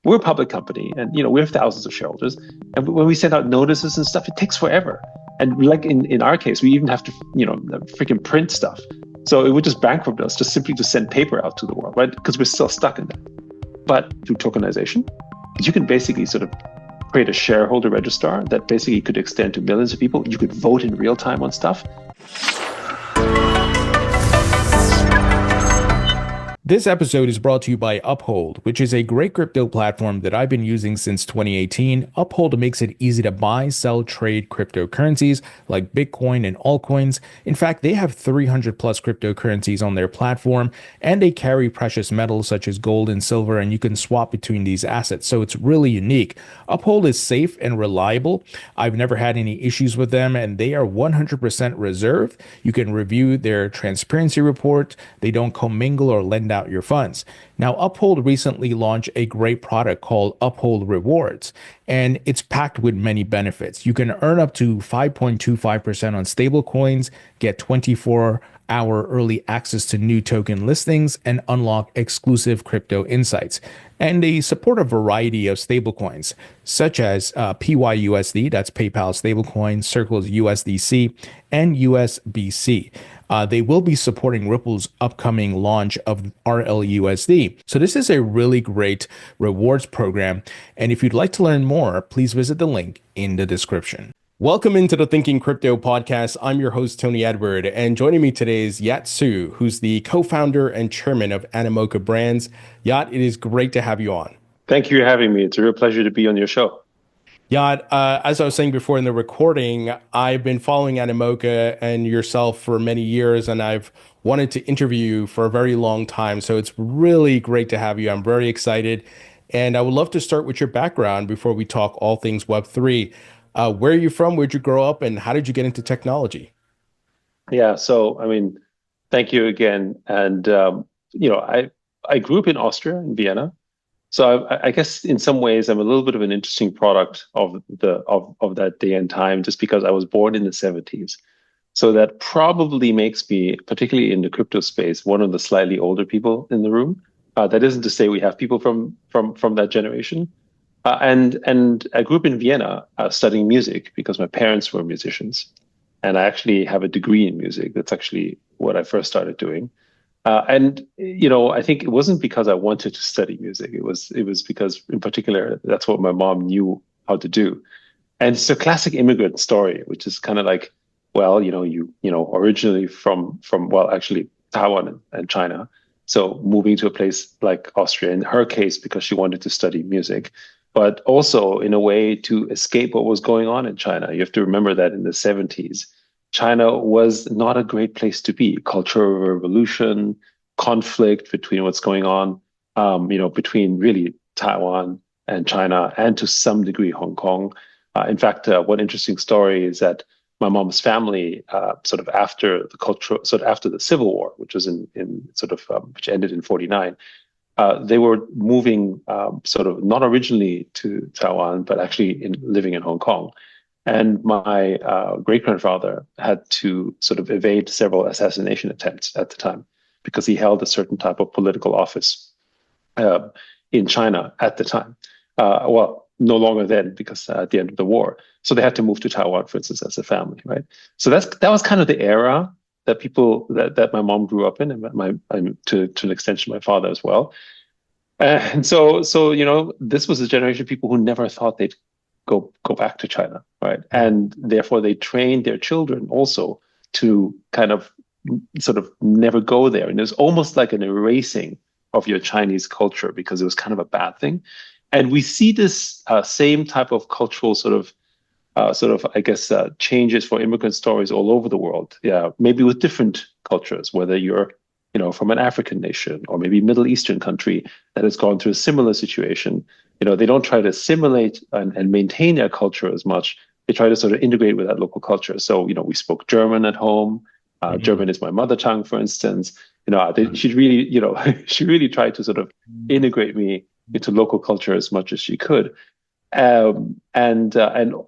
we're a public company, and we have thousands of shareholders. And when we send out notices and stuff, it takes forever. And like in our case, we even have to freaking print stuff. So it would just bankrupt us just simply to send paper out to the world, right? Because we're still stuck in that. But through tokenization, you can basically sort of create a shareholder registrar that basically could extend to millions of people. You could vote in real time on stuff. This episode is brought to you by Uphold, which is a great crypto platform that I've been using since 2018. Uphold makes it easy to buy, sell, trade cryptocurrencies like Bitcoin and altcoins. In fact, they have 300 plus cryptocurrencies on their platform, and they carry precious metals such as gold and silver, and you can swap between these assets. So it's really unique. Uphold is safe and reliable. I've never had any issues with them, and they are 100% reserved. You can review their transparency report. They don't commingle or lend out your funds. Now, Uphold recently launched a great product called Uphold Rewards, and it's packed with many benefits. You can earn up to 5.25% on stable coins, get 24-hour early access to new token listings, and unlock exclusive crypto insights. And they support a variety of stablecoins, such as PYUSD, that's PayPal stablecoin, Circle's USDC, and USBC. They will be supporting Ripple's upcoming launch of RLUSD. So this is a really great rewards program. And if you'd like to learn more, please visit the link in the description. Welcome into the Thinking Crypto podcast. I'm your host, Tony Edward, and joining me today is Yat Siu, who's the co-founder and chairman of Animoca Brands. Yat, it is great to have you on. Thank you for having me. It's a real pleasure to be on your show. Yat, as I was saying before in the recording, I've been following Animoca and yourself for many years, and I've wanted to interview you for a very long time. So it's really great to have you. I'm very excited. And I would love to start with your background before we talk all things Web3. Where are you from? Where'd you grow up? And how did you get into technology? Yeah, so, thank you again. And, I grew up in Austria, in Vienna. So I guess in some ways I'm a little bit of an interesting product of that day and time, just because I was born in the 70s. So that probably makes me, particularly in the crypto space, one of the slightly older people in the room. That isn't to say we have people from that generation. And I grew up in Vienna studying music because my parents were musicians, and I actually have a degree in music. That's actually what I first started doing. I think it wasn't because I wanted to study music. It was because, in particular, that's what my mom knew how to do. And it's a classic immigrant story, which is kind of like, well, originally from actually Taiwan and China. So moving to a place like Austria, in her case, because she wanted to study music, but also in a way to escape what was going on in China. You have to remember that in the 70s, China was not a great place to be. Cultural revolution, conflict between what's going on, between really Taiwan and China, and to some degree Hong Kong. In fact, one interesting story is that my mom's family, after the Civil War, which was which ended in '49, they were moving not originally to Taiwan, but actually living in Hong Kong. And my great-grandfather had to sort of evade several assassination attempts at the time because he held a certain type of political office in China at the time. No longer then, because at the end of the war. So they had to move to Taiwan, for instance, as a family, right? So that was kind of the era that that my mom grew up in, and to an extension, my father as well. And so this was a generation of people who never thought they'd go back to China, right? And therefore they trained their children also to kind of sort of never go there. And it was almost like an erasing of your Chinese culture because it was kind of a bad thing. And we see this same type of cultural changes for immigrant stories all over the world. Yeah, maybe with different cultures, whether you're from an African nation or maybe Middle Eastern country that has gone through a similar situation. They don't try to assimilate and maintain their culture as much. They try to sort of integrate with that local culture. So, we spoke German at home. German is my mother tongue, for instance. She really tried to sort of integrate me into local culture as much as she could. And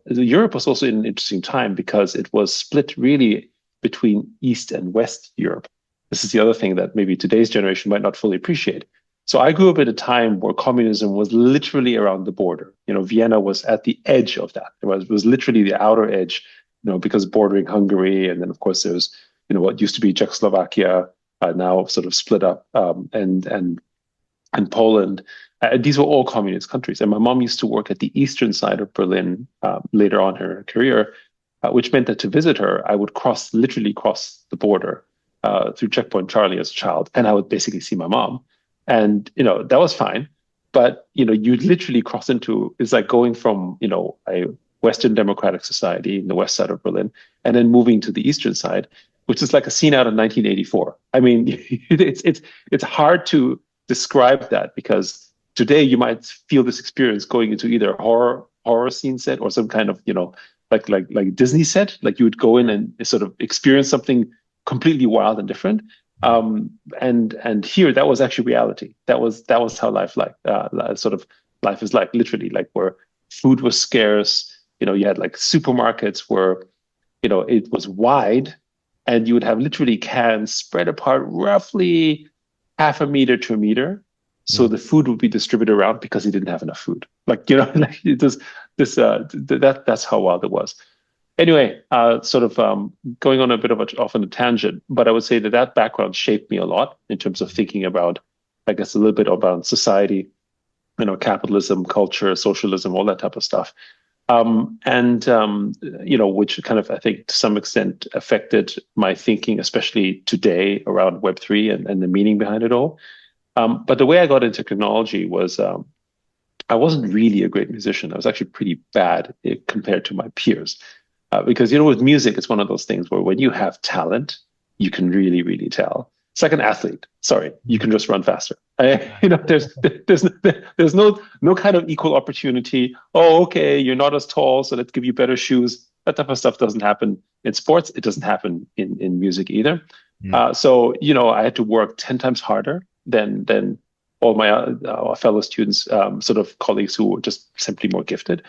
Europe was also in an interesting time because it was split really between East and West Europe. This is the other thing that maybe today's generation might not fully appreciate. So I grew up at a time where communism was literally around the border. Vienna was at the edge of that. It was literally the outer edge, because bordering Hungary, and then of course there was, what used to be Czechoslovakia, now sort of split up, and Poland. These were all communist countries. And my mom used to work at the eastern side of Berlin later on in her career, which meant that to visit her, I would literally cross the border through Checkpoint Charlie as a child, and I would basically see my mom. And, that was fine. But, you'd literally cross into, it's like going from, a Western democratic society in the west side of Berlin, and then moving to the eastern side, which is like a scene out of 1984. I mean, it's hard to describe that, because today you might feel this experience going into either a horror scene set or some kind of, like Disney set. Like you would go in and sort of experience something completely wild and different. And here that was actually reality. That was how life life is like, literally, like where food was scarce. You had like supermarkets where, it was wide, and you would have literally cans spread apart roughly half a meter to a meter. So the food would be distributed around because he didn't have enough food. Like, like that's how wild it was. Anyway, going on a bit of off on a tangent, but I would say that background shaped me a lot in terms of thinking about, I guess, a little bit about society, capitalism, culture, socialism, all that type of stuff. Which kind of, I think, to some extent affected my thinking, especially today around Web3 and the meaning behind it all. But the way I got into technology was, I wasn't really a great musician. I was actually pretty bad compared to my peers. Because, with music, it's one of those things where when you have talent, you can really, really tell. It's like an athlete. Sorry, you can just run faster. There's no kind of equal opportunity. Oh, okay, you're not as tall, so let's give you better shoes. That type of stuff doesn't happen in sports. It doesn't happen in music either. So, I had to work 10 times harder than all my fellow students, sort of colleagues who were just simply more gifted.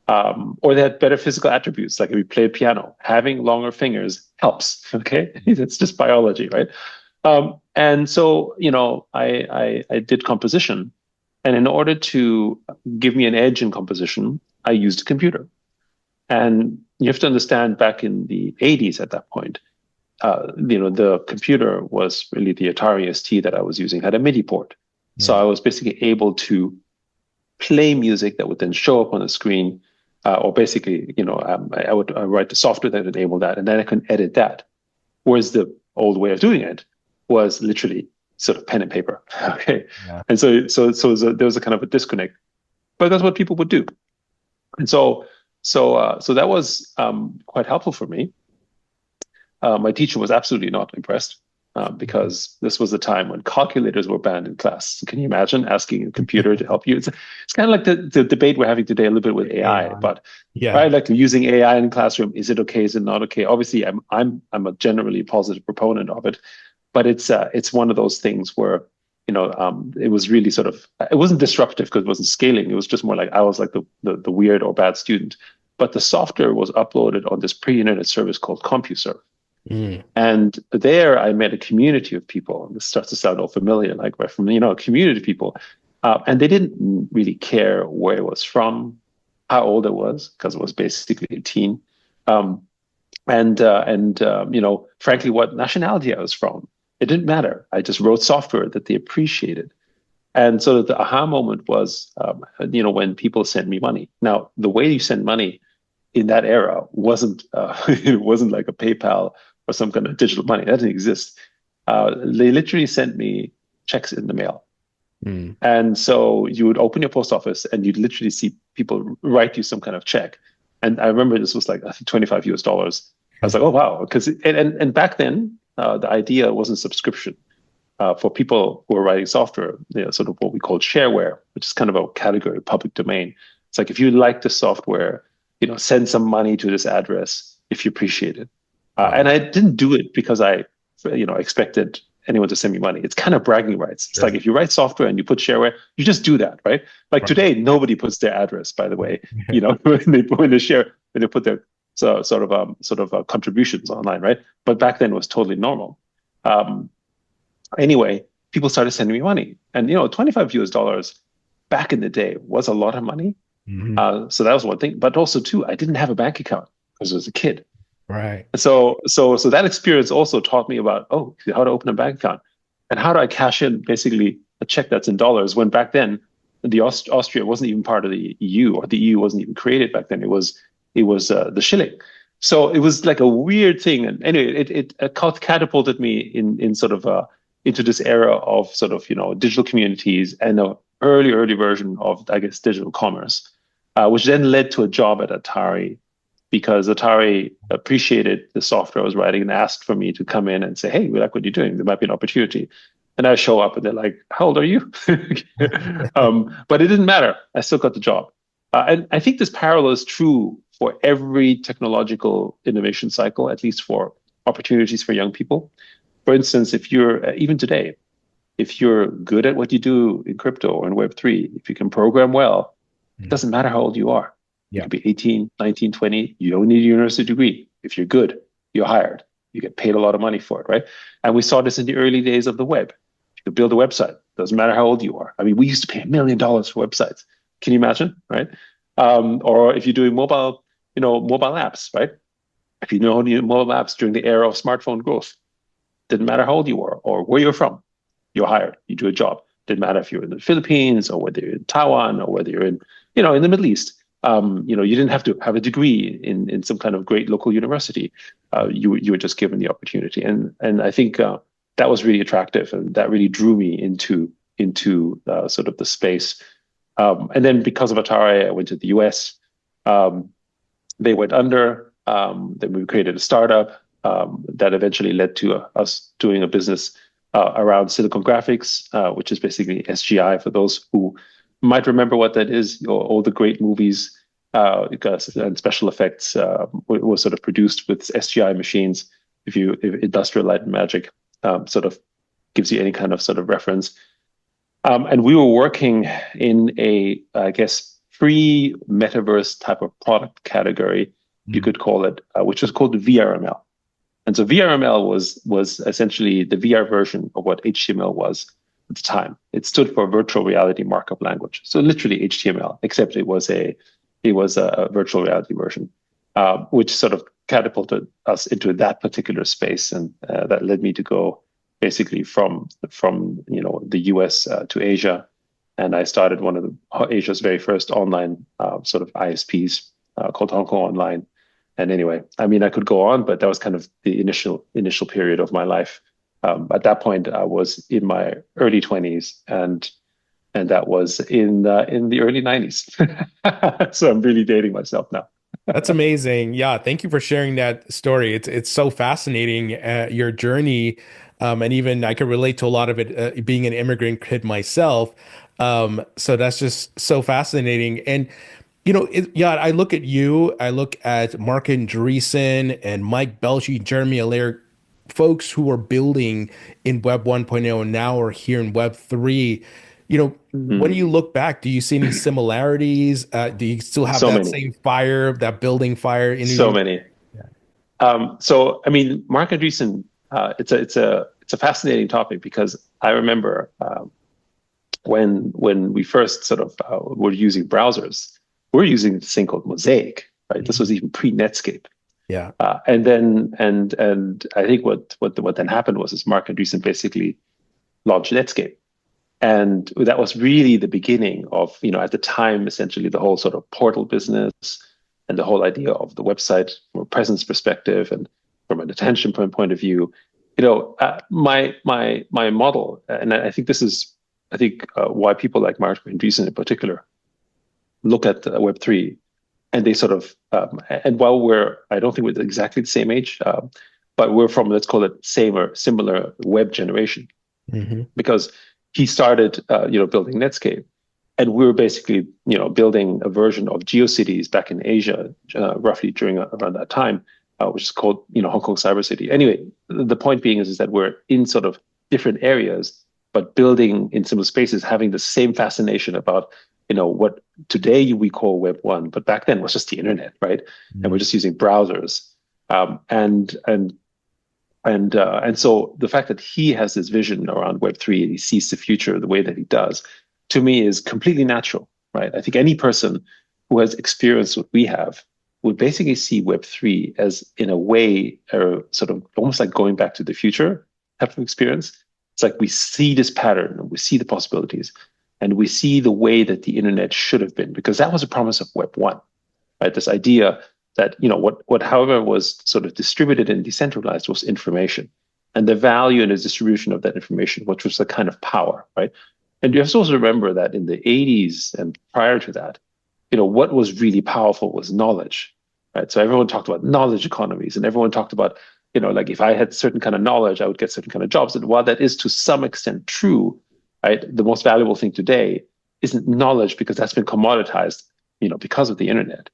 Or they had better physical attributes, like if you play piano, having longer fingers helps. Okay, it's just biology, right? And so, I did composition, and in order to give me an edge in composition, I used a computer. And you have to understand, back in the 80s, at that point, the computer was really the Atari ST that I was using, had a MIDI port. So I was basically able to play music that would then show up on the screen. Or basically, I would write the software that enabled that, and then I can edit that. Whereas the old way of doing it was literally sort of pen and paper. Okay, and so there was a kind of a disconnect, but that's what people would do, and so that was quite helpful for me. My teacher was absolutely not impressed. Because this was the time when calculators were banned in class. Can you imagine asking a computer to help you? It's kind of like the debate we're having today a little bit with AI. But right, like using AI in the classroom, is it okay? Is it not okay? Obviously, I'm a generally positive proponent of it, but it's one of those things where it was really sort of, it wasn't disruptive because it wasn't scaling. It was just more like I was like the weird or bad student. But the software was uploaded on this pre-internet service called CompuServe. And there I met a community of people. And this starts to sound all familiar, like we're from, a community of people. And they didn't really care where it was from, how old it was, because it was basically a teen. Frankly, what nationality I was from. It didn't matter. I just wrote software that they appreciated. And so the aha moment was, when people sent me money. Now, the way you send money in that era wasn't it wasn't like a PayPal or some kind of digital money. That didn't exist. They literally sent me checks in the mail. And so you would open your post office and you'd literally see people write you some kind of check. And I remember this was like, I think $25 US. I was like, oh, wow. Because and back then, the idea wasn't subscription. For people who are writing software, sort of what we call shareware, which is kind of a category of public domain. It's like, if you like the software, send some money to this address if you appreciate it. And I didn't do it because I, expected anyone to send me money. It's kind of bragging rights. It's like, if you write software and you put shareware, you just do that, right? Like today, nobody puts their address, by the way, when they put their sort of contributions online, right? But back then it was totally normal. Anyway, people started sending me money. And, 25 US dollars back in the day was a lot of money. So that was one thing. But also, too, I didn't have a bank account because I was a kid. Right. So that experience also taught me about, how to open a bank account and how do I cash in basically a check that's in dollars, when back then Austria wasn't even part of the EU, or the EU wasn't even created back then. It was the shilling. So it was like a weird thing. And anyway, it catapulted me in sort of into this era of sort of, digital communities and an early version of, I guess, digital commerce, which then led to a job at Atari, because Atari appreciated the software I was writing and asked for me to come in and say, hey, we like what you're doing. There might be an opportunity. And I show up and they're like, how old are you? But it didn't matter. I still got the job. And I think this parallel is true for every technological innovation cycle, at least for opportunities for young people. For instance, if you're, even today, if you're good at what you do in crypto or in Web3, if you can program well, it doesn't matter how old you are. You could be 18, 19, 20. You don't need a university degree. If you're good, you're hired. You get paid a lot of money for it, right? And we saw this in the early days of the web. You could build a website. Doesn't matter how old you are. I mean, we used to pay $1 million for websites. Can you imagine, right? Or if you're doing mobile apps, right? If you know mobile apps during the era of smartphone growth, didn't matter how old you were or where you're from, you're hired. You do a job. Didn't matter if you're in the Philippines or whether you're in Taiwan or whether you're in, in the Middle East. You didn't have to have a degree in some kind of great local university. You were just given the opportunity, and I think that was really attractive, and that really drew me into sort of the space. And then because of Atari, I went to the US. They went under. Then we created a startup that eventually led to us doing a business around silicon graphics, which is basically SGI for those who might remember what that is. All the great movies and special effects were sort of produced with SGI machines. If Industrial Light and Magic sort of gives you any kind of sort of reference. And we were working in a, I guess, free metaverse type of product category, you could call it, which was called VRML. And so VRML was essentially the VR version of what HTML was at the time. It stood for Virtual Reality Markup Language. So literally HTML, except it was a virtual reality version, which sort of catapulted us into that particular space, and that led me to go basically from the US to Asia, and I started one of Asia's very first online sort of ISPs called Hong Kong Online. And anyway, I mean, I could go on, but that was kind of the initial period of my life. At that point, I was in my early 20s, and that was in the early 90s. So I'm really dating myself now. That's amazing. Yeah, thank you for sharing that story. It's so fascinating, your journey, and even I could relate to a lot of it, being an immigrant kid myself. So that's just so fascinating. And I look at you, I look at Mark Andreessen and Mike Belchi, Jeremy Allaire, folks who are building in Web 1.0 and now are here in Web 3. When you look back, do you see any similarities? Do you still have that same fire, that building fire in you? So many. Yeah. So I mean, Mark Andreessen, it's a fascinating topic, because I remember when we first sort of were using browsers, we were using this thing called Mosaic, right? This was even pre-Netscape. Yeah. And then I think what then happened was Mark Andreessen basically launched Netscape. And that was really the beginning of, at the time, essentially the whole sort of portal business and the whole idea of the website from a presence perspective and from an attention point of view. My model, and I think this is, why people like Mark Andreessen in particular look at Web3, and they sort of, and while I don't think we're exactly the same age, but we're from, let's call it same or similar web generation, because he started, building Netscape, and we were basically, building a version of GeoCities back in Asia, roughly around that time, which is called, Hong Kong Cyber City. Anyway, the point being is that we're in sort of different areas, but building in similar spaces, having the same fascination about, what today we call Web 1, but back then was just the internet, right? And we're just using browsers. And And so the fact that he has this vision around Web3 and he sees the future the way that he does, to me, is completely natural, right? I think any person who has experienced what we have would basically see Web3 as, in a way, sort of almost like going back to the future type of experience. It's like we see this pattern and we see the possibilities and we see the way that the internet should have been, because that was a promise of Web1, right? This idea that, what however was sort of distributed and decentralized was information, and the value and the distribution of that information, which was the kind of power, right? And you have to also remember that in the 80s and prior to that, what was really powerful was knowledge, right? So everyone talked about knowledge economies, and everyone talked about, like if I had certain kind of knowledge, I would get certain kind of jobs. And while that is to some extent true, right, the most valuable thing today isn't knowledge, because that's been commoditized, because of the internet.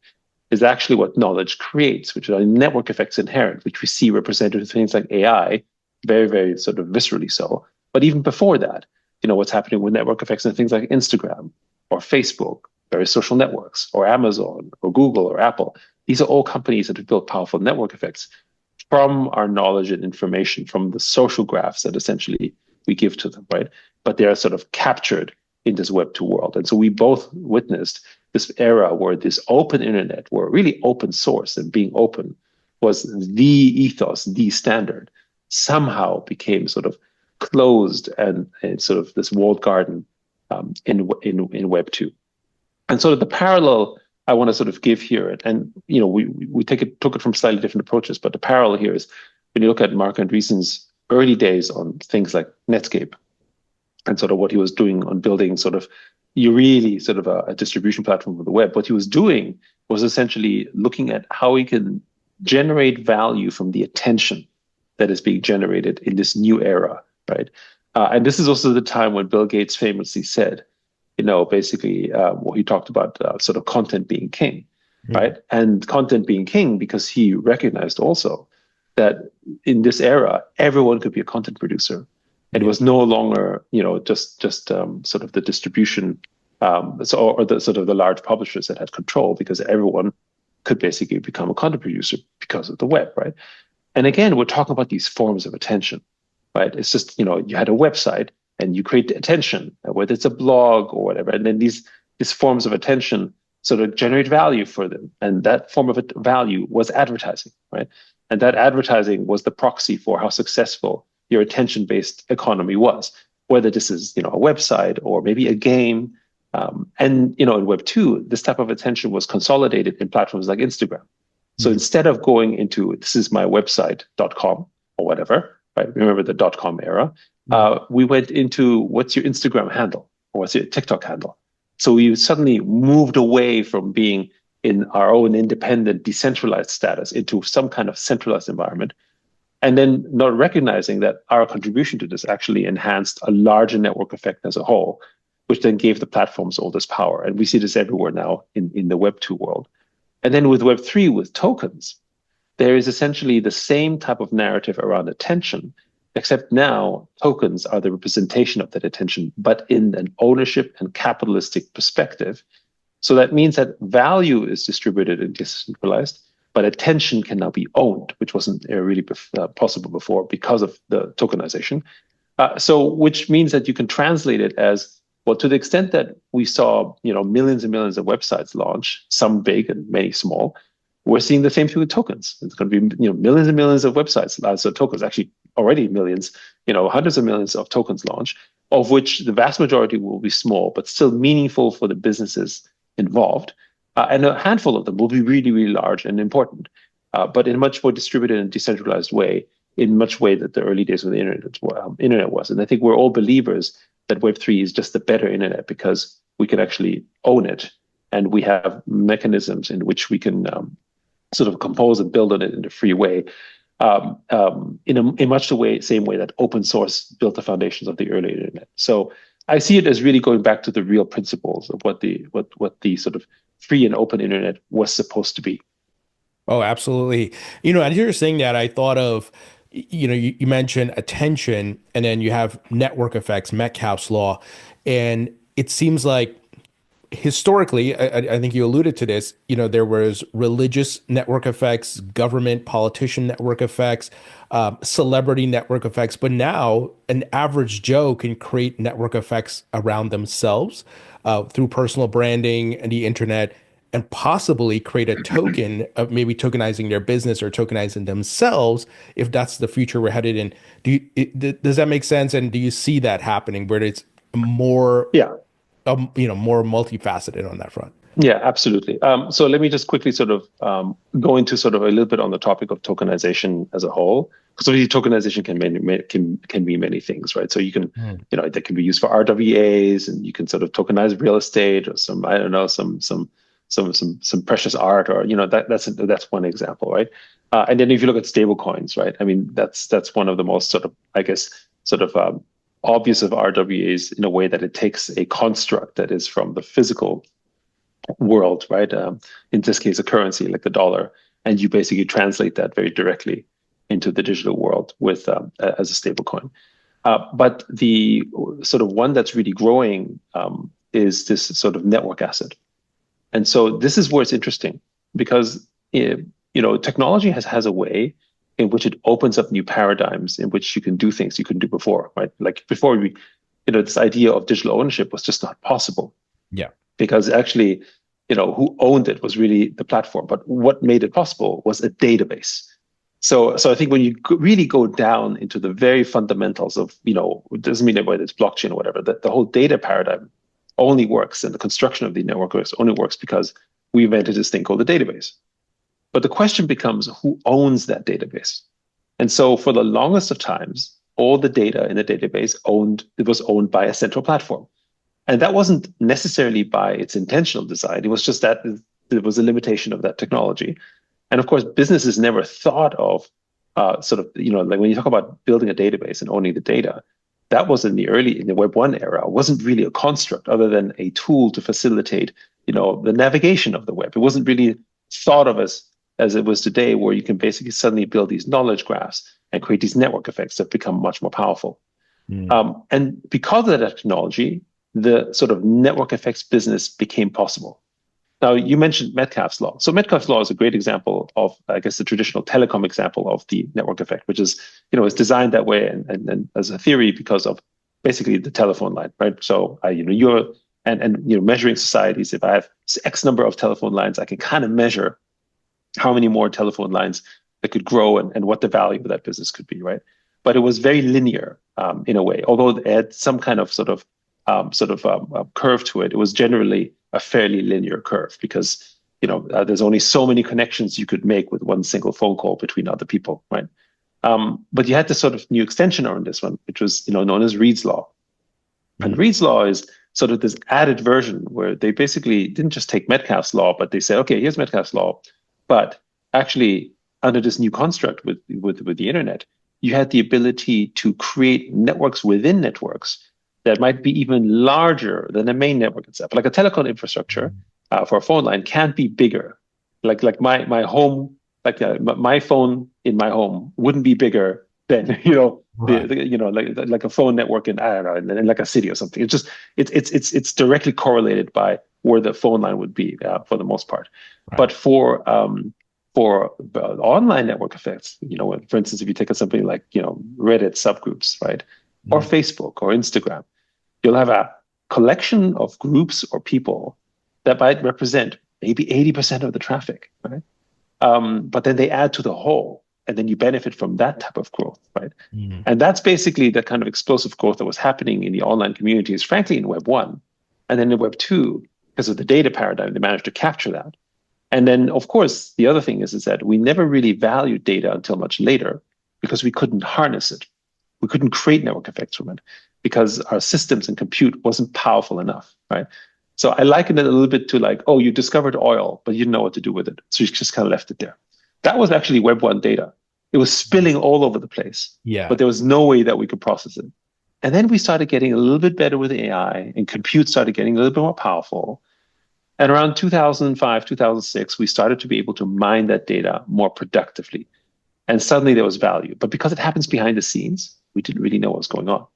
Is actually what knowledge creates, which are network effects inherent, which we see represented in things like AI, very, very sort of viscerally so. But even before that, what's happening with network effects and things like Instagram or Facebook, various social networks, or Amazon or Google or Apple. These are all companies that have built powerful network effects from our knowledge and information, from the social graphs that essentially we give to them, right? But they are sort of captured in this Web2 world. And so we both witnessed this era where this open internet, where really open source and being open was the ethos, the standard, somehow became sort of closed and sort of this walled garden in Web2. And sort of the parallel I want to sort of give here, and we took it from slightly different approaches, but the parallel here is when you look at Marc Andreessen's early days on things like Netscape and sort of what he was doing on building sort of a distribution platform for the web. What he was doing was essentially looking at how he can generate value from the attention that is being generated in this new era, right? And this is also the time when Bill Gates famously said, basically what he talked about, sort of content being king, right? And content being king because he recognized also that in this era, everyone could be a content producer. And it was no longer, just sort of the distribution, or the sort of the large publishers that had control, because everyone could basically become a content producer because of the web, right? And again, we're talking about these forms of attention, right? It's just, you had a website and you create attention, whether it's a blog or whatever, and then these forms of attention sort of generate value for them, and that form of value was advertising, right? And that advertising was the proxy for how successful your attention-based economy was, whether this is a website or maybe a game. And in Web2, this type of attention was consolidated in platforms like Instagram. So instead of going into this is my website.com or whatever, right? Remember the .com era. We went into what's your Instagram handle or what's your TikTok handle. So we suddenly moved away from being in our own independent, decentralized status into some kind of centralized environment. And then not recognizing that our contribution to this actually enhanced a larger network effect as a whole, which then gave the platforms all this power. And we see this everywhere now in the Web2 world. And then with Web3, with tokens, there is essentially the same type of narrative around attention, except now tokens are the representation of that attention, but in an ownership and capitalistic perspective. So that means that value is distributed and decentralized, but attention can now be owned, which wasn't really possible before because of the tokenization. So which means that you can translate it as, well, to the extent that we saw millions and millions of websites launch, some big and many small, we're seeing the same thing with tokens. It's going to be millions and millions of websites. So tokens, actually already millions, hundreds of millions of tokens launch, of which the vast majority will be small, but still meaningful for the businesses involved. And a handful of them will be really, really large and important, but in a much more distributed and decentralized way, in much way that the early days of the internet was. And I think we're all believers that Web3 is just a better internet because we can actually own it, and we have mechanisms in which we can sort of compose and build on it in a free way, in much the same way that open source built the foundations of the early internet. So I see it as really going back to the real principles of what the sort of free and open internet was supposed to be. Oh, absolutely. As you were saying that, I thought of, you mentioned attention, and then you have network effects, Metcalfe's law, and it seems like historically, I think you alluded to this, there was religious network effects, government, politician network effects, celebrity network effects, but now an average Joe can create network effects around themselves through personal branding and the internet, and possibly create a token of maybe tokenizing their business or tokenizing themselves if that's the future we're headed in. Does that make sense? And do you see that happening where it's more Yeah. more multifaceted on that front? Yeah, absolutely. So let me just quickly sort of go into sort of a little bit on the topic of tokenization as a whole, because obviously tokenization can be many things, right? So you can, that can be used for RWAs, and you can sort of tokenize real estate or some, I don't know, some precious art, or that's one example, right? And then if you look at stable coins, right? I mean, that's one of the most sort of, I guess, sort of obvious of RWAs, in a way that it takes a construct that is from the physical world, right? In this case, a currency like the dollar, and you basically translate that very directly into the digital world with as a stable coin. But the sort of one that's really growing is this sort of network asset. And so this is where it's interesting, because technology has a way in which it opens up new paradigms in which you can do things you couldn't do before, right? Like before, this idea of digital ownership was just not possible. Yeah. Because actually, who owned it was really the platform. But what made it possible was a database. So I think when you really go down into the very fundamentals of, it doesn't mean whether it's blockchain or whatever, that the whole data paradigm only works, and the construction of the network only works because we invented this thing called a database. But the question becomes, who owns that database? And so for the longest of times, all the data in the database was owned by a central platform. And that wasn't necessarily by its intentional design. It was just that there was a limitation of that technology. And of course, businesses never thought of like when you talk about building a database and owning the data, that was in the Web 1 era, wasn't really a construct other than a tool to facilitate, the navigation of the web. It wasn't really thought of as it was today, where you can basically suddenly build these knowledge graphs and create these network effects that become much more powerful. And because of that technology, the sort of network effects business became possible. Now, you mentioned Metcalfe's law. So Metcalfe's law is a great example of, I guess, the traditional telecom example of the network effect, which is, it's designed that way and as a theory because of basically the telephone line, right? So, measuring societies, if I have X number of telephone lines, I can kind of measure how many more telephone lines that could grow and what the value of that business could be, right? But it was very linear in a way, although it had some kind of curve to it. It was generally a fairly linear curve because there's only so many connections you could make with one single phone call between other people, right? But you had this sort of new extension on this one, which was known as Reed's law. And Reed's law is sort of this added version where they basically didn't just take Metcalfe's law, but they said, okay, here's Metcalfe's law, but actually under this new construct with the internet, you had the ability to create networks within networks that might be even larger than the main network itself. Like a telecom infrastructure for a phone line can't be bigger. Like my home, my phone in my home wouldn't be bigger than right. like a phone network in, I don't know, in like a city or something. It's directly correlated by where the phone line would be for the most part. Right. But for online network effects, for instance, if you take something like Reddit subgroups, right, or Facebook or Instagram, you'll have a collection of groups or people that might represent maybe 80% of the traffic, right? But then they add to the whole, and then you benefit from that type of growth, right? And that's basically the kind of explosive growth that was happening in the online communities, frankly, in Web 1. And then in Web 2, because of the data paradigm, they managed to capture that. And then, of course, the other thing is that we never really valued data until much later because we couldn't harness it. We couldn't create network effects from it because our systems and compute wasn't powerful enough, right? So I liken it a little bit to like, oh, you discovered oil, but you didn't know what to do with it. So you just kind of left it there. That was actually Web 1 data. It was spilling all over the place, but there was no way that we could process it. And then we started getting a little bit better with AI, and compute started getting a little bit more powerful. And around 2005, 2006, we started to be able to mine that data more productively. And suddenly there was value. But because it happens behind the scenes, we didn't really know what was going on.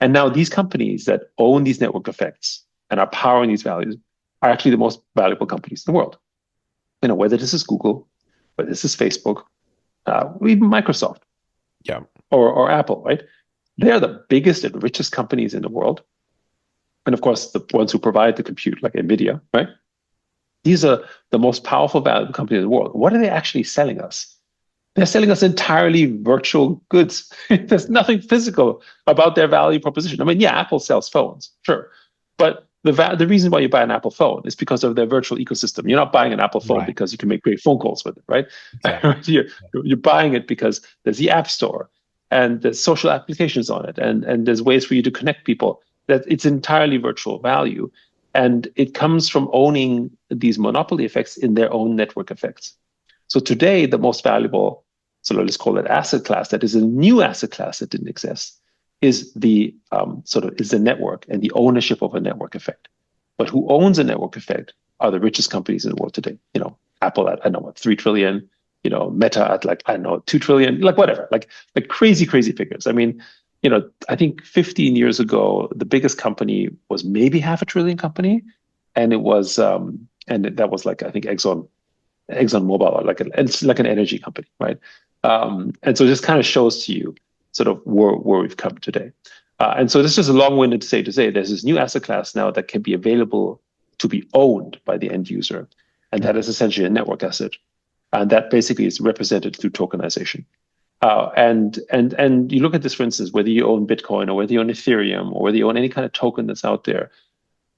And now these companies that own these network effects and are powering these values, are actually the most valuable companies in the world. Whether this is Google, whether this is Facebook, even Microsoft, Yeah. or Apple, right? They are the biggest and richest companies in the world. And of course, the ones who provide the compute, like NVIDIA, right? These are the most powerful, valuable companies in the world. What are they actually selling us? They're selling us entirely virtual goods. There's nothing physical about their value proposition. I mean, yeah, Apple sells phones, sure. But the reason why you buy an Apple phone is because of their virtual ecosystem. You're not buying an Apple phone because you can make great phone calls with it, right? Exactly. you're buying it because there's the App Store and there's social applications on it, and there's ways for you to connect people. That it's entirely virtual value, and it comes from owning these monopoly effects in their own network effects. So today, the most valuable, so let's call it asset class, that is a new asset class that didn't exist, is the is the network and the ownership of a network effect. But who owns a network effect are the richest companies in the world today. Apple at, I don't know what, 3 trillion, Meta at like, I don't know, 2 trillion, like whatever, like crazy figures. I mean, I think 15 years ago, the biggest company was maybe $500 billion company. And it was, and that was like, I think ExxonMobil, or it's like an energy company, right? And so this kind of shows to you sort of where we've come today. And so this is a long-winded to say there's this new asset class now that can be available to be owned by the end user. And that is essentially a network asset. And that basically is represented through tokenization. And you look at this, for instance, whether you own Bitcoin or whether you own Ethereum or whether you own any kind of token that's out there,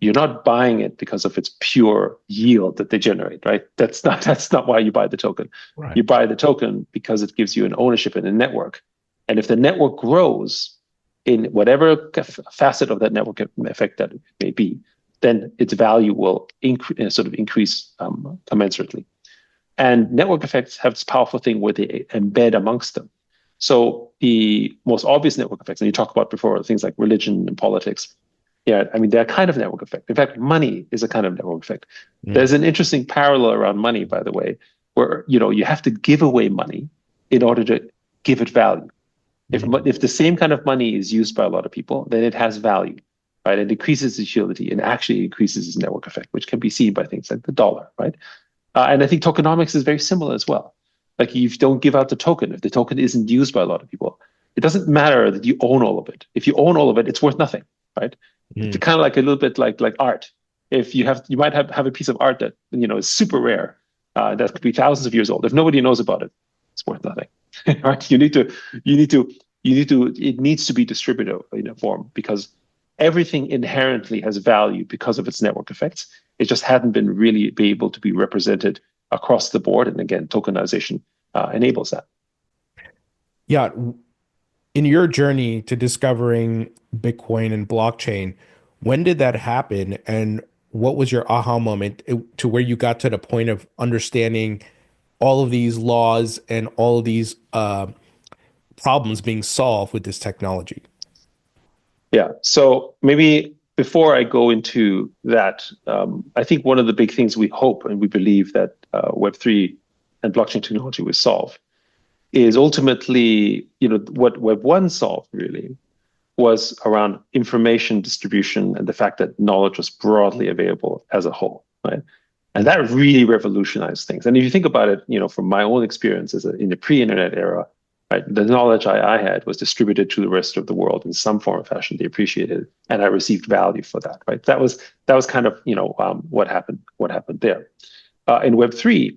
you're not buying it because of its pure yield that they generate, right? That's not why you buy the token. Right. You buy the token because it gives you an ownership in a network. And if the network grows in whatever facet of that network effect that it may be, then its value will increase commensurately. And network effects have this powerful thing where they embed amongst them. So the most obvious network effects, and you talked about before, things like religion and politics, they're a kind of network effect. In fact, money is a kind of network effect. There's an interesting parallel around money, by the way, where you have to give away money in order to give it value. If the same kind of money is used by a lot of people, then it has value, right? It increases its utility and actually increases its network effect, which can be seen by things like the dollar, right? And I think tokenomics is very similar as well. Like, if you don't give out the token, if the token isn't used by a lot of people, it doesn't matter that you own all of it. If you own all of it, it's worth nothing, right? It's kind of like a little bit like art. If you might have a piece of art that is super rare, that could be thousands of years old. If nobody knows about it, it's worth nothing, right? It needs to be distributed in a form, because everything inherently has value because of its network effects. It just hadn't been really be able to be represented across the board. And again, tokenization enables that. Yeah. In your journey to discovering Bitcoin and blockchain, when did that happen? And what was your aha moment to where you got to the point of understanding all of these laws and all of these problems being solved with this technology? Yeah. So maybe before I go into that, I think one of the big things we hope and we believe that Web3 and blockchain technology will solve is ultimately, what Web1 solved really was around information distribution and the fact that knowledge was broadly available as a whole, right? And that really revolutionized things. And if you think about it, from my own experiences in the pre-internet era, right, the knowledge I had was distributed to the rest of the world in some form or fashion. They appreciated it, and I received value for that, right? That was kind of what happened there. In Web3,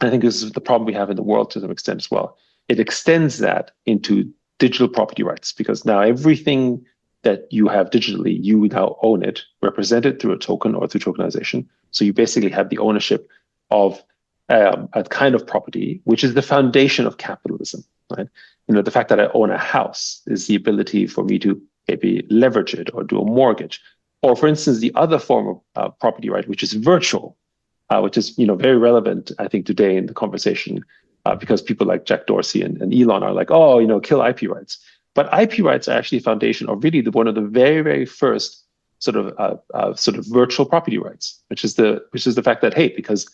I think this is the problem we have in the world to some extent as well. It extends that into digital property rights, because now everything that you have digitally, you now own it, represented through a token or through tokenization. So you basically have the ownership of a kind of property, which is the foundation of capitalism, right? The fact that I own a house is the ability for me to maybe leverage it or do a mortgage. Or, for instance, the other form of property right, which is virtual, which is very relevant, I think, today in the conversation, because people like Jack Dorsey and Elon are like, kill IP rights. But IP rights are actually a foundation of really one of the very, very first sort of virtual property rights, which is the fact that, hey, because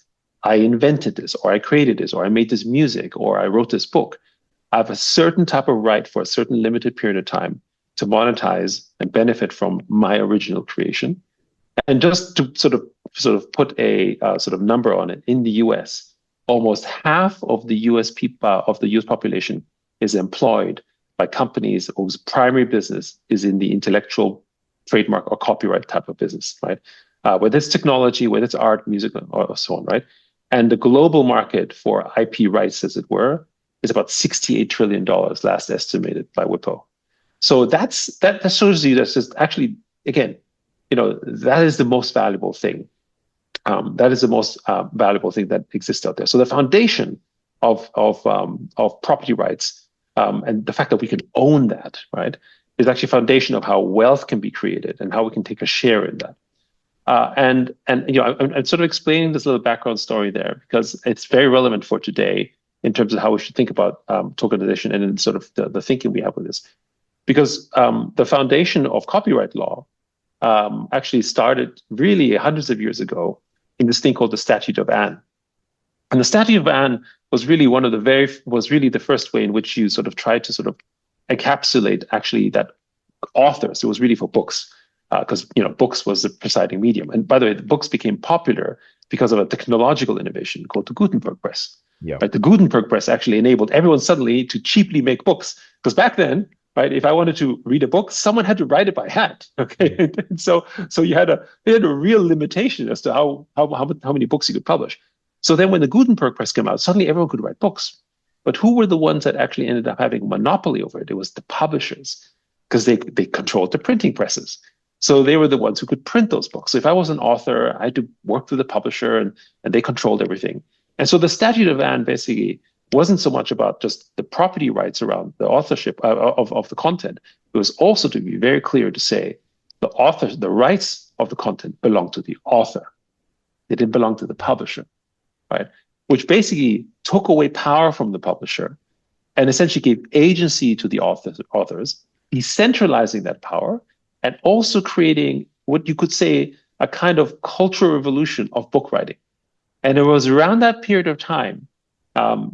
I invented this, or I created this, or I made this music, or I wrote this book, I have a certain type of right for a certain limited period of time to monetize and benefit from my original creation. And just to sort of put a sort of number on it, in the U.S., almost half of the U.S. people of the U.S. population is employed by companies whose primary business is in the intellectual trademark or copyright type of business, right? Whether it's technology, whether it's art, music, or so on, right? And the global market for IP rights, as it were, is about $68 trillion, last estimated by WIPO. So that shows you that's just actually, again, that is the most valuable thing. That is the most valuable thing that exists out there. So the foundation of property rights and the fact that we can own that, right, is actually a foundation of how wealth can be created and how we can take a share in that. And I'm sort of explaining this little background story there because it's very relevant for today in terms of how we should think about tokenization and in sort of the thinking we have with this. Because the foundation of copyright law actually started really hundreds of years ago in this thing called the Statute of Anne. And the Statute of Anne was really the first way in which you sort of tried to sort of encapsulate actually that authors. It was really for books because books was the presiding medium. And by the way, the books became popular because of a technological innovation called the Gutenberg press. Yeah. Right? The Gutenberg press actually enabled everyone suddenly to cheaply make books because back then, right, if I wanted to read a book, someone had to write it by hand. Okay, and so you had a real limitation as to how many books you could publish. So then when the Gutenberg press came out, suddenly everyone could write books. But who were the ones that actually ended up having a monopoly over it? It was the publishers, because they controlled the printing presses. So they were the ones who could print those books. So if I was an author, I had to work with the publisher, and they controlled everything. And so the Statute of Anne basically wasn't so much about just the property rights around the authorship of the content. It was also to be very clear to say the rights of the content belong to the author. They didn't belong to the publisher, right? Which basically took away power from the publisher and essentially gave agency to the authors, decentralizing that power, and also creating what you could say a kind of cultural revolution of book writing. And it was around that period of time,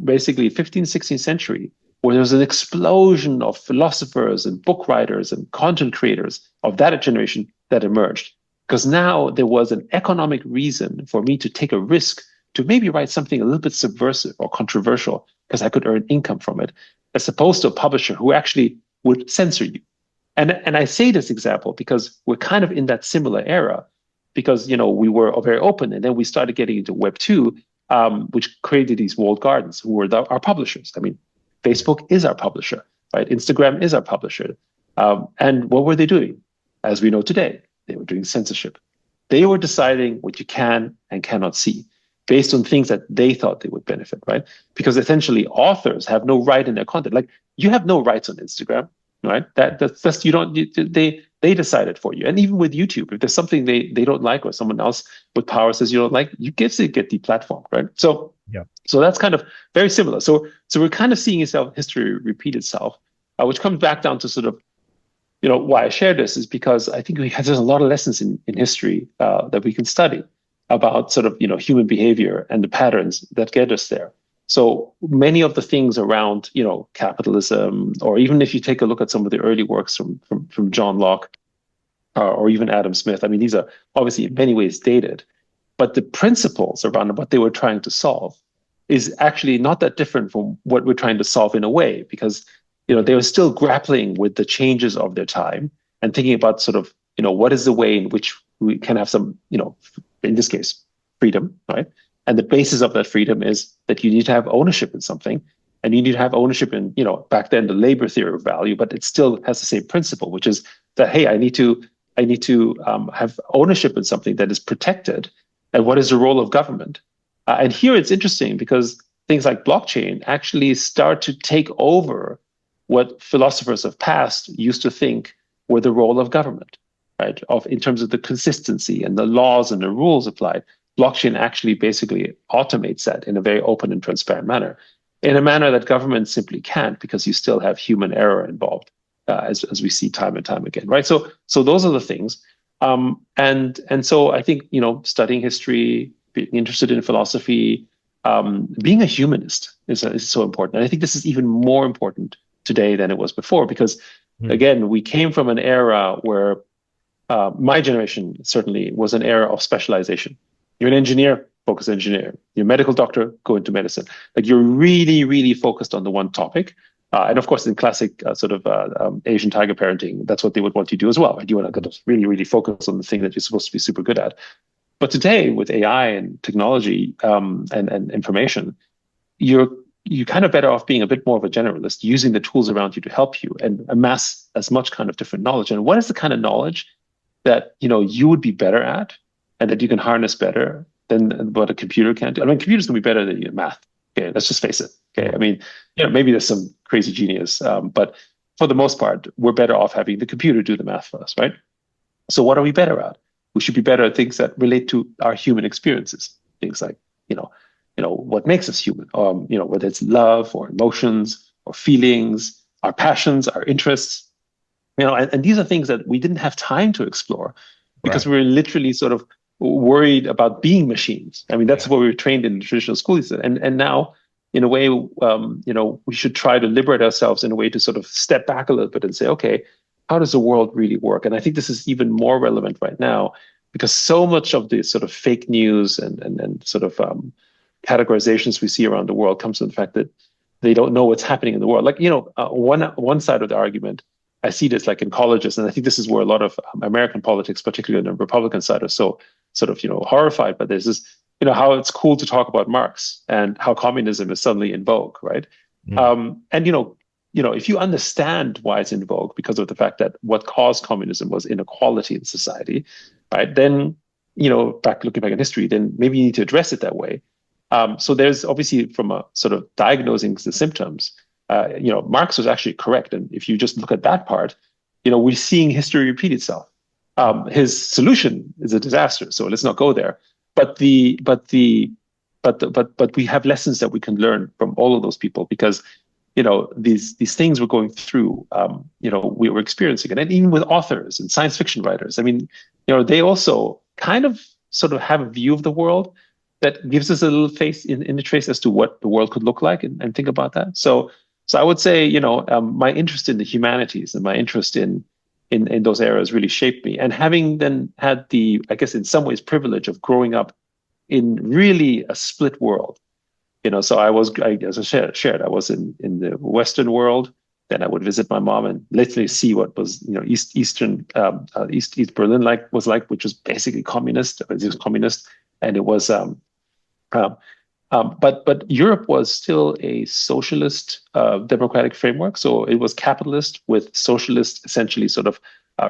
basically 15th, 16th century, where there was an explosion of philosophers and book writers and content creators of that generation that emerged. Because now there was an economic reason for me to take a risk to maybe write something a little bit subversive or controversial because I could earn income from it, as opposed to a publisher who actually would censor you. And I say this example because we're kind of in that similar era, because we were very open, and then we started getting into Web 2, which created these walled gardens who were our publishers. I mean, Facebook is our publisher, right? Instagram is our publisher. And what were they doing? As we know today, they were doing censorship. They were deciding what you can and cannot see based on things that they thought they would benefit, right? Because essentially authors have no right in their content. Like, you have no rights on Instagram, right? That's you don't. They decide it for you. And even with YouTube, if there's something they don't like, or someone else with power says you don't like, you get deplatformed, right? So yeah. So that's kind of very similar. So we're kind of seeing history repeat itself, which comes back down to sort of, why I share this is because I think there's a lot of lessons in history that we can study about sort of, human behavior and the patterns that get us there. So many of the things around, capitalism, or even if you take a look at some of the early works from John Locke or even Adam Smith, I mean, these are obviously in many ways dated, but the principles around what they were trying to solve is actually not that different from what we're trying to solve in a way, because, they were still grappling with the changes of their time and thinking about sort of, what is the way in which we can have some, in this case, freedom, right? And the basis of that freedom is that you need to have ownership in something, and you need to have ownership in, back then the labor theory of value, but it still has the same principle, which is that, hey, I need to have ownership in something that is protected. And what is the role of government? And here it's interesting because things like blockchain actually start to take over what philosophers of past used to think were the role of government, right? In terms of the consistency and the laws and the rules applied. Blockchain actually basically automates that in a very open and transparent manner, in a manner that government simply can't, because you still have human error involved, as we see time and time again, right? So those are the things. And so I think, studying history, being interested in philosophy, being a humanist is so important. And I think this is even more important today than it was before, because again, we came from an era where my generation certainly was an era of specialization. You're an engineer, focus engineer. You're a medical doctor, go into medicine. Like you're really, really focused on the one topic. And of course, in classic Asian tiger parenting, that's what they would want you to do as well. Right? You want to really, really focus on the thing that you're supposed to be super good at. But today, with AI and technology and information, you're kind of better off being a bit more of a generalist, using the tools around you to help you and amass as much kind of different knowledge. And what is the kind of knowledge that you would be better at and that you can harness better than what a computer can do? I mean, computers can be better than you at math. Okay, let's just face it. Okay, I mean, maybe there's some crazy genius, but for the most part, we're better off having the computer do the math for us, right? So what are we better at? We should be better at things that relate to our human experiences. Things like, what makes us human, whether it's love or emotions or feelings, our passions, our interests, and these are things that we didn't have time to explore because we were literally sort of worried about being machines. I mean, that's what we were trained in traditional schools. And now, in a way, we should try to liberate ourselves in a way to sort of step back a little bit and say, okay, how does the world really work? And I think this is even more relevant right now because so much of the sort of fake news and sort of categorizations we see around the world comes from the fact that they don't know what's happening in the world. Like, one side of the argument, I see this like in colleges, and I think this is where a lot of American politics, particularly on the Republican side, are so sort of, horrified by this, is, how it's cool to talk about Marx and how communism is suddenly in vogue, right? And, if you understand why it's in vogue because of the fact that what caused communism was inequality in society, right? Then, looking back in history, then maybe you need to address it that way. So there's obviously from a sort of diagnosing the symptoms, Marx was actually correct. And if you just look at that part, we're seeing history repeat itself. His solution is a disaster. So let's not go there. But we have lessons that we can learn from all of those people because, these things we're going through, we were experiencing it. And even with authors and science fiction writers, I mean, they also kind of sort of have a view of the world that gives us a little face in the trace as to what the world could look like and think about that. So I would say, my interest in the humanities and my interest in those areas really shaped me. And having then had the, I guess, in some ways, privilege of growing up in really a split world, so as I shared, I was in the Western world. Then I would visit my mom and literally see what was, East Berlin was like, which was basically communist. It was communist, and it was but Europe was still a socialist democratic framework. So it was capitalist with socialist, essentially sort of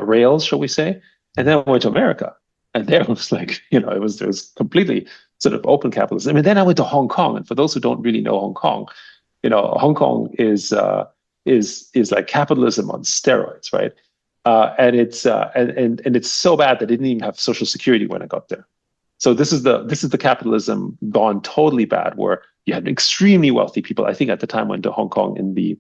rails, shall we say. And then I went to America, and there was like, there was completely sort of open capitalism. And then I went to Hong Kong. And for those who don't really know Hong Kong, Hong Kong is like capitalism on steroids, right? And it's so bad that they didn't even have Social Security when I got there. So this is the capitalism gone totally bad, where you had extremely wealthy people. I think at the time I went to Hong Kong in the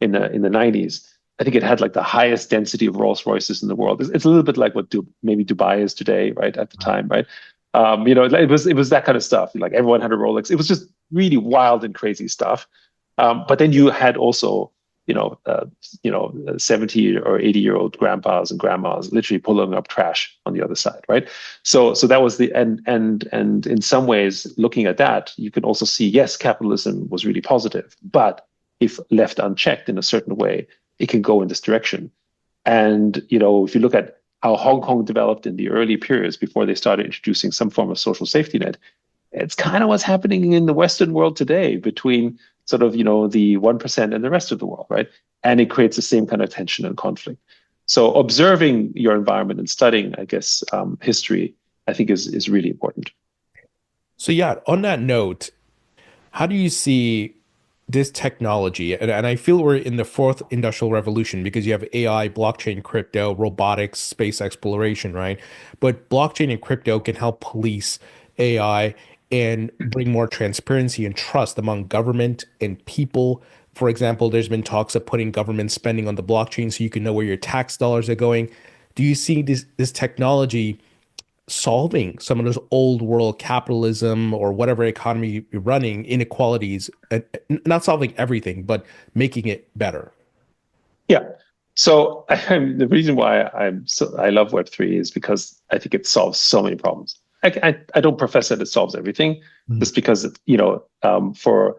90s. I think it had like the highest density of Rolls Royces in the world. It's a little bit like what maybe Dubai is today, right? At the time, right? It was that kind of stuff. Like everyone had a Rolex. It was just really wild and crazy stuff. But then you had also 70 or 80-year-old grandpas and grandmas literally pulling up trash on the other side, right? So that was and in some ways, looking at that, you can also see, yes, capitalism was really positive, but if left unchecked in a certain way, it can go in this direction. And if you look at how Hong Kong developed in the early periods before they started introducing some form of social safety net, it's kind of what's happening in the Western world today between sort of, the 1% and the rest of the world, right? And it creates the same kind of tension and conflict. So observing your environment and studying, I guess, history, I think is really important. So yeah, on that note, how do you see this technology? And I feel we're in the fourth industrial revolution because you have AI, blockchain, crypto, robotics, space exploration, right? But blockchain and crypto can help police AI and bring more transparency and trust among government and people. For example, there's been talks of putting government spending on the blockchain so you can know where your tax dollars are going. Do you see this technology solving some of those old world capitalism or whatever economy you're running inequalities, not solving everything, but making it better? Yeah. So the reason why I love Web3 is because I think it solves so many problems. I don't profess that it solves everything, just because for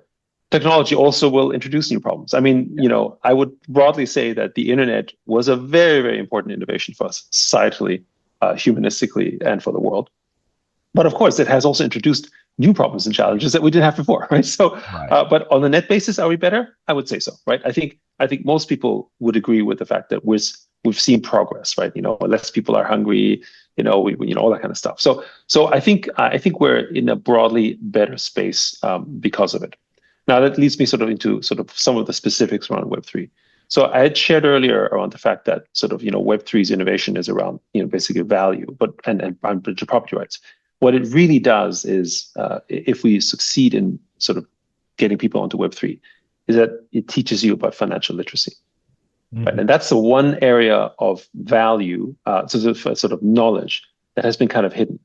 technology also will introduce new problems. I mean, I would broadly say that the internet was a very, very important innovation for us societally, humanistically, and for the world. But of course, it has also introduced new problems and challenges that we didn't have before, right? So, but on the net basis, are we better? I would say so, right? I think most people would agree with the fact that we've seen progress, right? Less people are hungry, all that kind of stuff. So I think we're in a broadly better space because of it. Now that leads me into some of the specifics around Web3. So I had shared earlier around the fact that Web3's innovation is around basically value, and property rights. What it really does is, if we succeed in getting people onto Web3, is that it teaches you about financial literacy. Right? And that's the one area of value, knowledge that has been kind of hidden.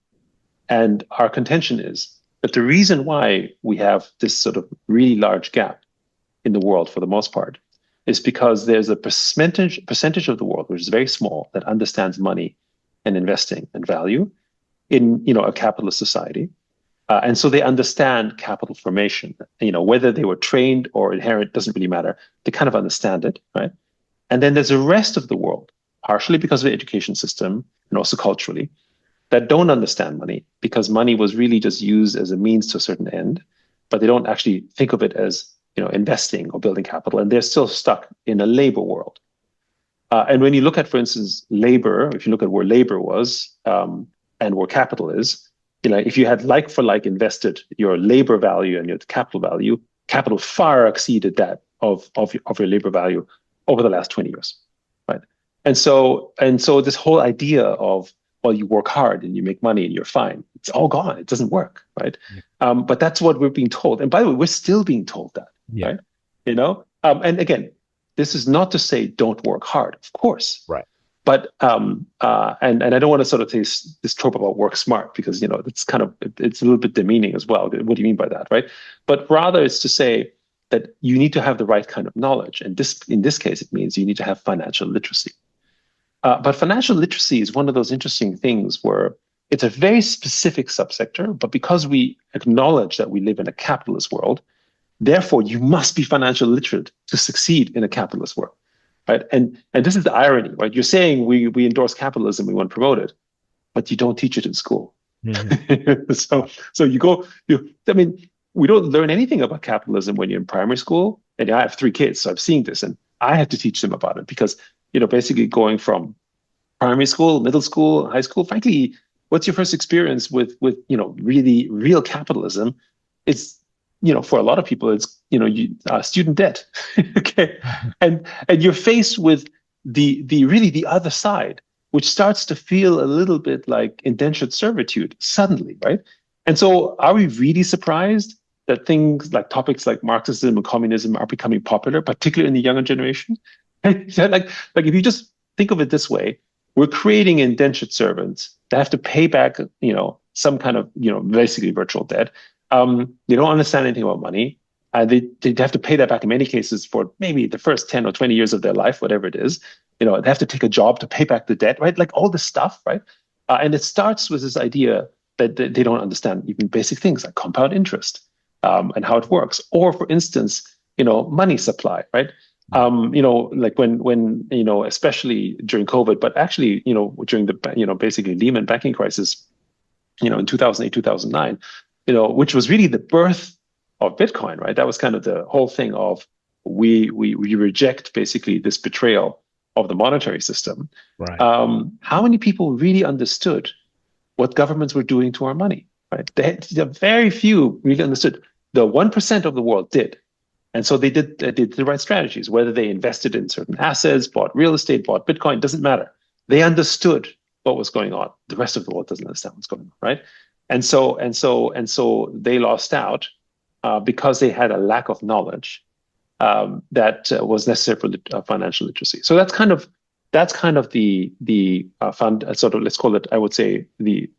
And our contention is that the reason why we have this really large gap in the world, for the most part, is because there's a percentage of the world, which is very small, that understands money and investing and value in a capitalist society. And so they understand capital formation, whether they were trained or inherent, doesn't really matter. They kind of understand it, right? And then there's the rest of the world, partially because of the education system and also culturally, that don't understand money, because money was really just used as a means to a certain end, but they don't actually think of it as investing or building capital, and they're still stuck in a labor world. And when you look at, for instance, labor, if you look at where labor was and where capital is, if you had like for like invested your labor value and your capital value, capital far exceeded that of your labor value over the last 20 years, right? And so this whole idea of, well, you work hard and you make money and you're fine, it's all gone. It doesn't work, right? But that's what we're being told. And by the way, we're still being told that, right? And again, this is not to say don't work hard, of course, right? But and I don't want to say this trope about work smart, because it's it's a little bit demeaning as well. What do you mean by that, right? But rather, it's to say that you need to have the right kind of knowledge, and in this case, it means you need to have financial literacy. But financial literacy is one of those interesting things where it's a very specific subsector, but because we acknowledge that we live in a capitalist world, therefore you must be financial literate to succeed in a capitalist world, right? And this is the irony, right? You're saying we endorse capitalism, we want to promote it, but you don't teach it in school. So we don't learn anything about capitalism when you're in primary school. And I have 3 kids, so I've seen this, and I had to teach them about it, because basically going from primary school, middle school, high school, frankly, what's your first experience with really real capitalism? It's, for a lot of people, it's, student debt. Okay. And you're faced with the other side, which starts to feel a little bit like indentured servitude suddenly, right? And so are we really surprised that things like topics like Marxism and communism are becoming popular, particularly in the younger generation? Like if you just think of it this way, we're creating indentured servants that have to pay back, some kind of, basically virtual debt. They don't understand anything about money. They have to pay that back in many cases for maybe the first 10 or 20 years of their life, whatever it is. They have to take a job to pay back the debt, right? Like all this stuff, right? And it starts with this idea that they don't understand even basic things like compound interest and how it works. Or for instance, money supply, right? Like when especially during COVID, but actually, during the, basically Lehman banking crisis, in 2008, 2009, which was really the birth of Bitcoin, right? That was kind of the whole thing of we reject basically this betrayal of the monetary system. Right. How many people really understood what governments were doing to our money, right? Very few really understood. The 1% of the world did. And so they did the right strategies, whether they invested in certain assets, bought real estate, bought Bitcoin, doesn't matter. They understood what was going on. The rest of the world doesn't understand what's going on, right? And so they lost out because they had a lack of knowledge that was necessary for financial literacy. So that's kind of the fund, let's call it, I would say, the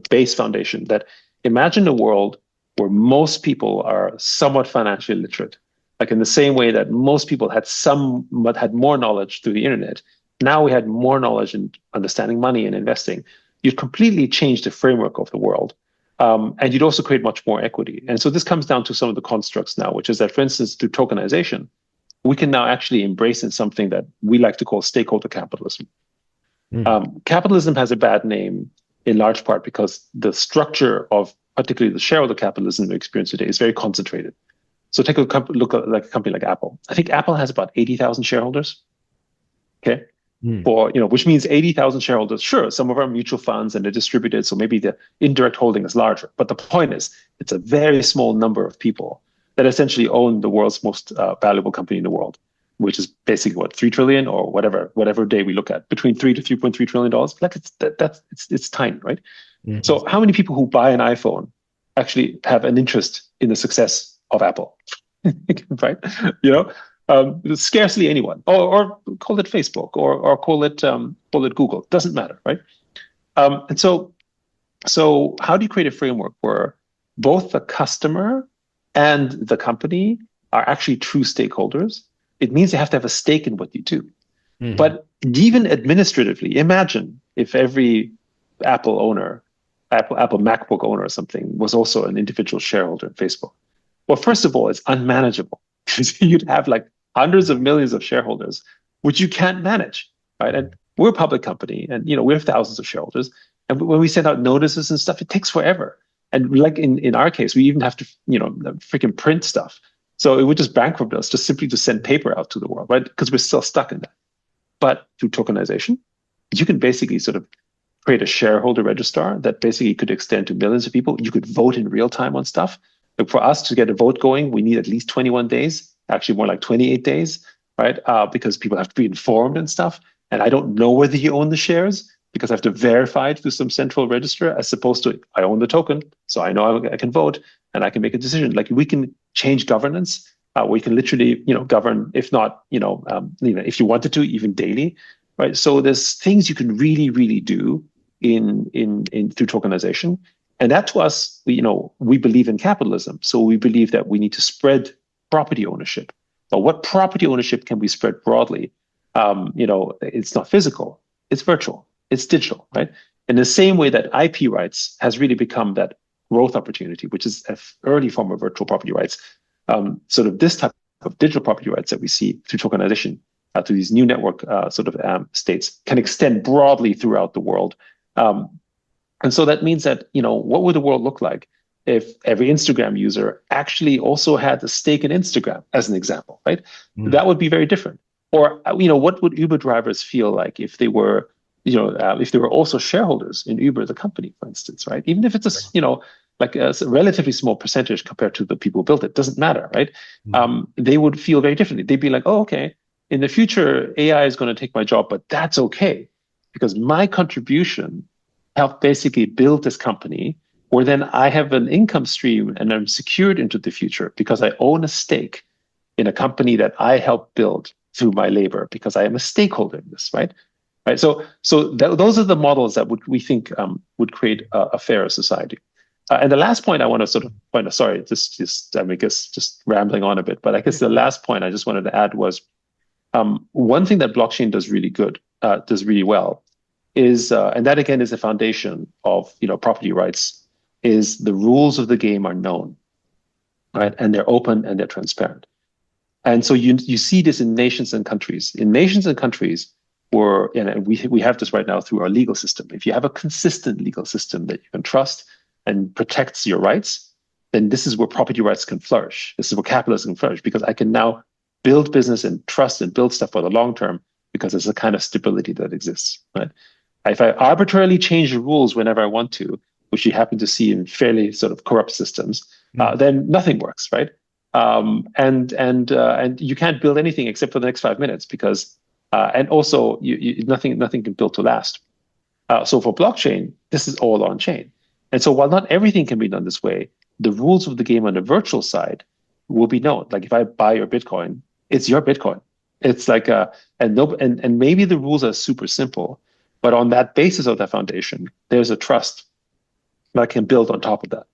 base foundation. That imagine a world where most people are somewhat financially literate. Like in the same way that most people had more knowledge through the internet, now we had more knowledge in understanding money and investing. You'd completely change the framework of the world. And you'd also create much more equity. And so this comes down to some of the constructs now, which is that, for instance, through tokenization, we can now actually embrace in something that we like to call stakeholder capitalism. Capitalism has a bad name in large part because the structure of particularly the shareholder capitalism we experience today is very concentrated. So take a look at like a company like Apple. I think Apple has about 80,000 shareholders. Okay. Which means 80,000 shareholders. Sure, some of our mutual funds and they're distributed, so maybe the indirect holding is larger. But the point is, it's a very small number of people that essentially own the world's most valuable company in the world, which is basically what, 3 trillion or whatever day we look at, between $3 to $3.3 trillion. Like it's tiny, right? So how many people who buy an iPhone actually have an interest in the success of Apple, right? Scarcely anyone, or call it Facebook, or call it Google. Doesn't matter, right? And so how do you create a framework where both the customer and the company are actually true stakeholders? It means they have to have a stake in what you do. But even administratively, imagine if every Apple MacBook owner or something was also an individual shareholder in Facebook. Well, first of all, it's unmanageable because you'd have like hundreds of millions of shareholders, which you can't manage, right? And we're a public company, and we have thousands of shareholders. And when we send out notices and stuff, it takes forever. And like in our case, we even have to, freaking print stuff. So it would just bankrupt us just simply to send paper out to the world, right? Because we're still stuck in that. But through tokenization, you can basically sort of create a shareholder registrar that basically could extend to millions of people. You could vote in real time on stuff. But for us to get a vote going, we need at least 21 days, actually more like 28 days, right? Because people have to be informed and stuff. And I don't know whether you own the shares because I have to verify it through some central register as opposed to I own the token. So I know I can vote and I can make a decision. Like we can change governance. We can literally, govern, if not, if you wanted to, even daily, right? So there's things you can really, really do in through tokenization. And that to us, we believe in capitalism. So we believe that we need to spread property ownership. But what property ownership can we spread broadly? It's not physical, it's virtual, it's digital, right? In the same way that IP rights has really become that growth opportunity, which is an early form of virtual property rights. Sort of this type of digital property rights that we see through tokenization, through these new network states, can extend broadly throughout the world. And so that means that, what would the world look like if every Instagram user actually also had a stake in Instagram, as an example, right? That would be very different. Or, what would Uber drivers feel like if they were, if they were also shareholders in Uber, the company, for instance, right? Even if it's like a relatively small percentage compared to the people who built it, doesn't matter, right? They would feel very differently. They'd be like, oh, okay, in the future, AI is going to take my job, but that's okay because my contribution helped basically build this company where then I have an income stream and I'm secured into the future because I own a stake in a company that I helped build through my labor because I am a stakeholder in this, right? Right. So those are the models that we think would create a fairer society. And the last point I want to sort of point out, sorry, just rambling on a bit, but I guess the last point I just wanted to add was one thing that blockchain does really well is, and that again is the foundation of property rights, is the rules of the game are known, right? And they're open and they're transparent. And so you see this in nations and countries. In nations and countries, we have this right now through our legal system. If you have a consistent legal system that you can trust and protects your rights, then this is where property rights can flourish. This is where capitalism can flourish because I can now build business and trust and build stuff for the long term because there's a kind of stability that exists, right? If I arbitrarily change the rules whenever I want to, which you happen to see in fairly sort of corrupt systems, then nothing works, right? And you can't build anything except for the next 5 minutes because, and also nothing can build to last. So for blockchain, this is all on chain. And so while not everything can be done this way, the rules of the game on the virtual side will be known. Like if I buy your Bitcoin, it's your Bitcoin. It's like and maybe the rules are super simple, but on that basis of that foundation, there's a trust that can build on top of that.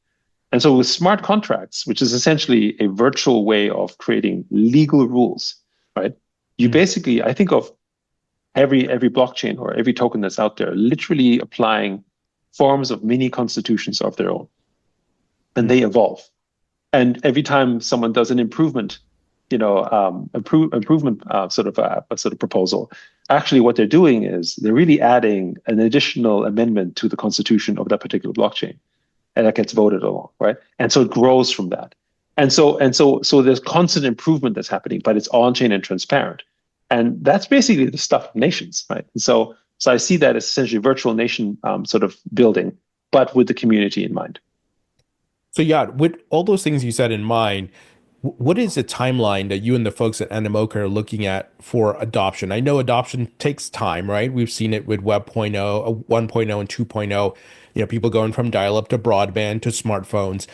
And so with smart contracts, which is essentially a virtual way of creating legal rules, right? You basically, I think of every blockchain or every token that's out there literally applying forms of mini constitutions of their own, and they evolve. And every time someone does an improvement, sort of proposal, actually what they're doing is they're really adding an additional amendment to the constitution of that particular blockchain, and that gets voted along, right? And so it grows from that. And so there's constant improvement that's happening, but it's on-chain and transparent. And that's basically the stuff of nations, right? And so I see that as essentially virtual nation sort of building, but with the community in mind. So yeah, with all those things you said in mind, what is the timeline that you and the folks at Animoca are looking at for adoption? I know adoption takes time, right? We've seen it with Web 1.0 and 2.0, people going from dial-up to broadband to smartphones.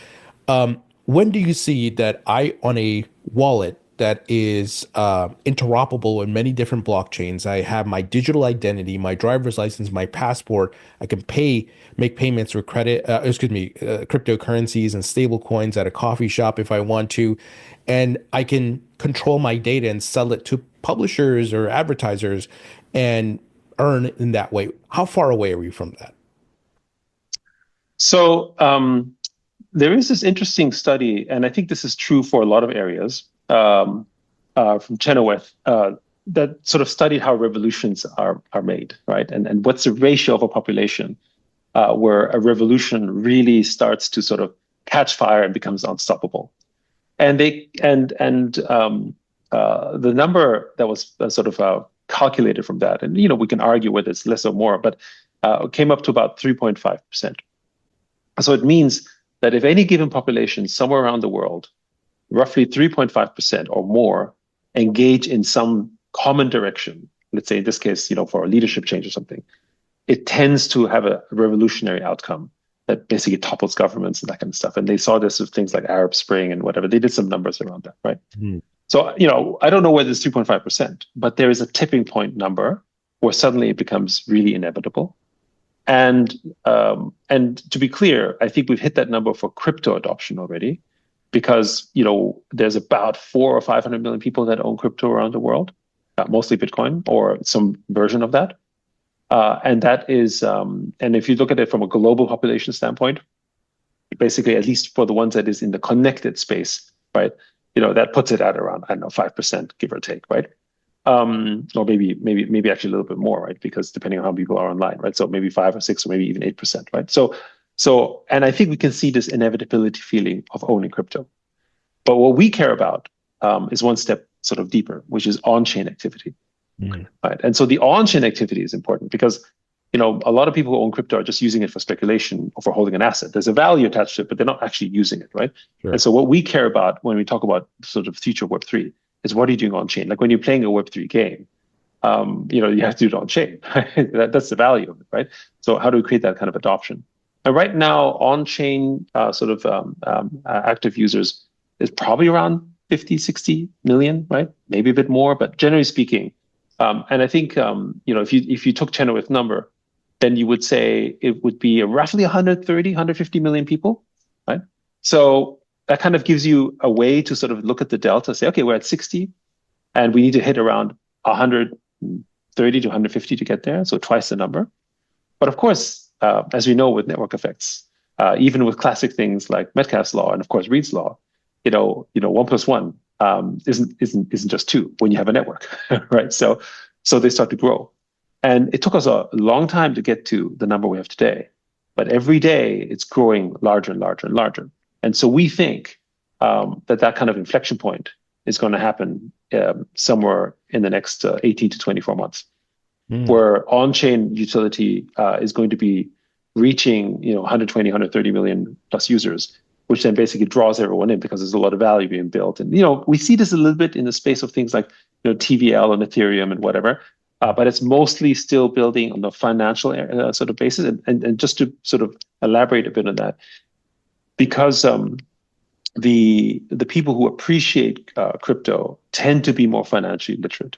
When do you see that I, on a wallet that is interoperable in many different blockchains, I have my digital identity, my driver's license, my passport, I can make payments with cryptocurrencies and stable coins at a coffee shop if I want to, and I can control my data and sell it to publishers or advertisers and earn in that way. How far away are we from that? So there is this interesting study, and I think this is true for a lot of areas, from Chenoweth, that sort of studied how revolutions are made, right? And what's the ratio of a population where a revolution really starts to sort of catch fire and becomes unstoppable. And the number that was sort of calculated from that, and we can argue whether it's less or more, but came up to about 3.5%. So it means that if any given population somewhere around the world, roughly 3.5% or more, engage in some common direction, let's say in this case, for a leadership change or something, it tends to have a revolutionary outcome that basically topples governments and that kind of stuff. And they saw this with things like Arab Spring and whatever. They did some numbers around that, right? So, I don't know whether it's 3.5%, but there is a tipping point number where suddenly it becomes really inevitable. And to be clear, I think we've hit that number for crypto adoption already, because there's about 400 or 500 million people that own crypto around the world, mostly Bitcoin or some version of that. And that is, and if you look at it from a global population standpoint, basically, at least for the ones that is in the connected space, right? That puts it at around, I don't know, 5%, give or take, right? Or maybe actually a little bit more, right? Because depending on how people are online, right? So maybe 5 or 6 or maybe even 8%, right? So, and I think we can see this inevitability feeling of owning crypto. But what we care about is one step sort of deeper, which is on-chain activity, right? And so the on-chain activity is important because, a lot of people who own crypto are just using it for speculation or for holding an asset. There's a value attached to it, but they're not actually using it, right? Sure. And so what we care about when we talk about sort of future of Web3 is what are you doing on-chain? Like when you're playing a Web3 game, you have to do it on-chain. That's the value of it, right? So how do we create that kind of adoption? And right now, on-chain active users is probably around 50, 60 million, right? Maybe a bit more, but generally speaking. And I think, if you took Chenoweth's number, then you would say it would be roughly 130, 150 million people, right? So that kind of gives you a way to sort of look at the delta, say, okay, we're at 60, and we need to hit around 130 to 150 to get there, so twice the number. But of course, as we know with network effects, even with classic things like Metcalfe's law and of course Reed's law, 1 plus 1 isn't just 2 when you have a network, right? So they start to grow, and it took us a long time to get to the number we have today, but every day it's growing larger and larger and larger. And so we think that kind of inflection point is going to happen somewhere in the next 18 to 24 months. Where on-chain utility is going to be reaching 120, 130 million plus users, which then basically draws everyone in because there's a lot of value being built. And we see this a little bit in the space of things like TVL and Ethereum and whatever, but it's mostly still building on the financial sort of basis. And just to sort of elaborate a bit on that, because the people who appreciate crypto tend to be more financially literate.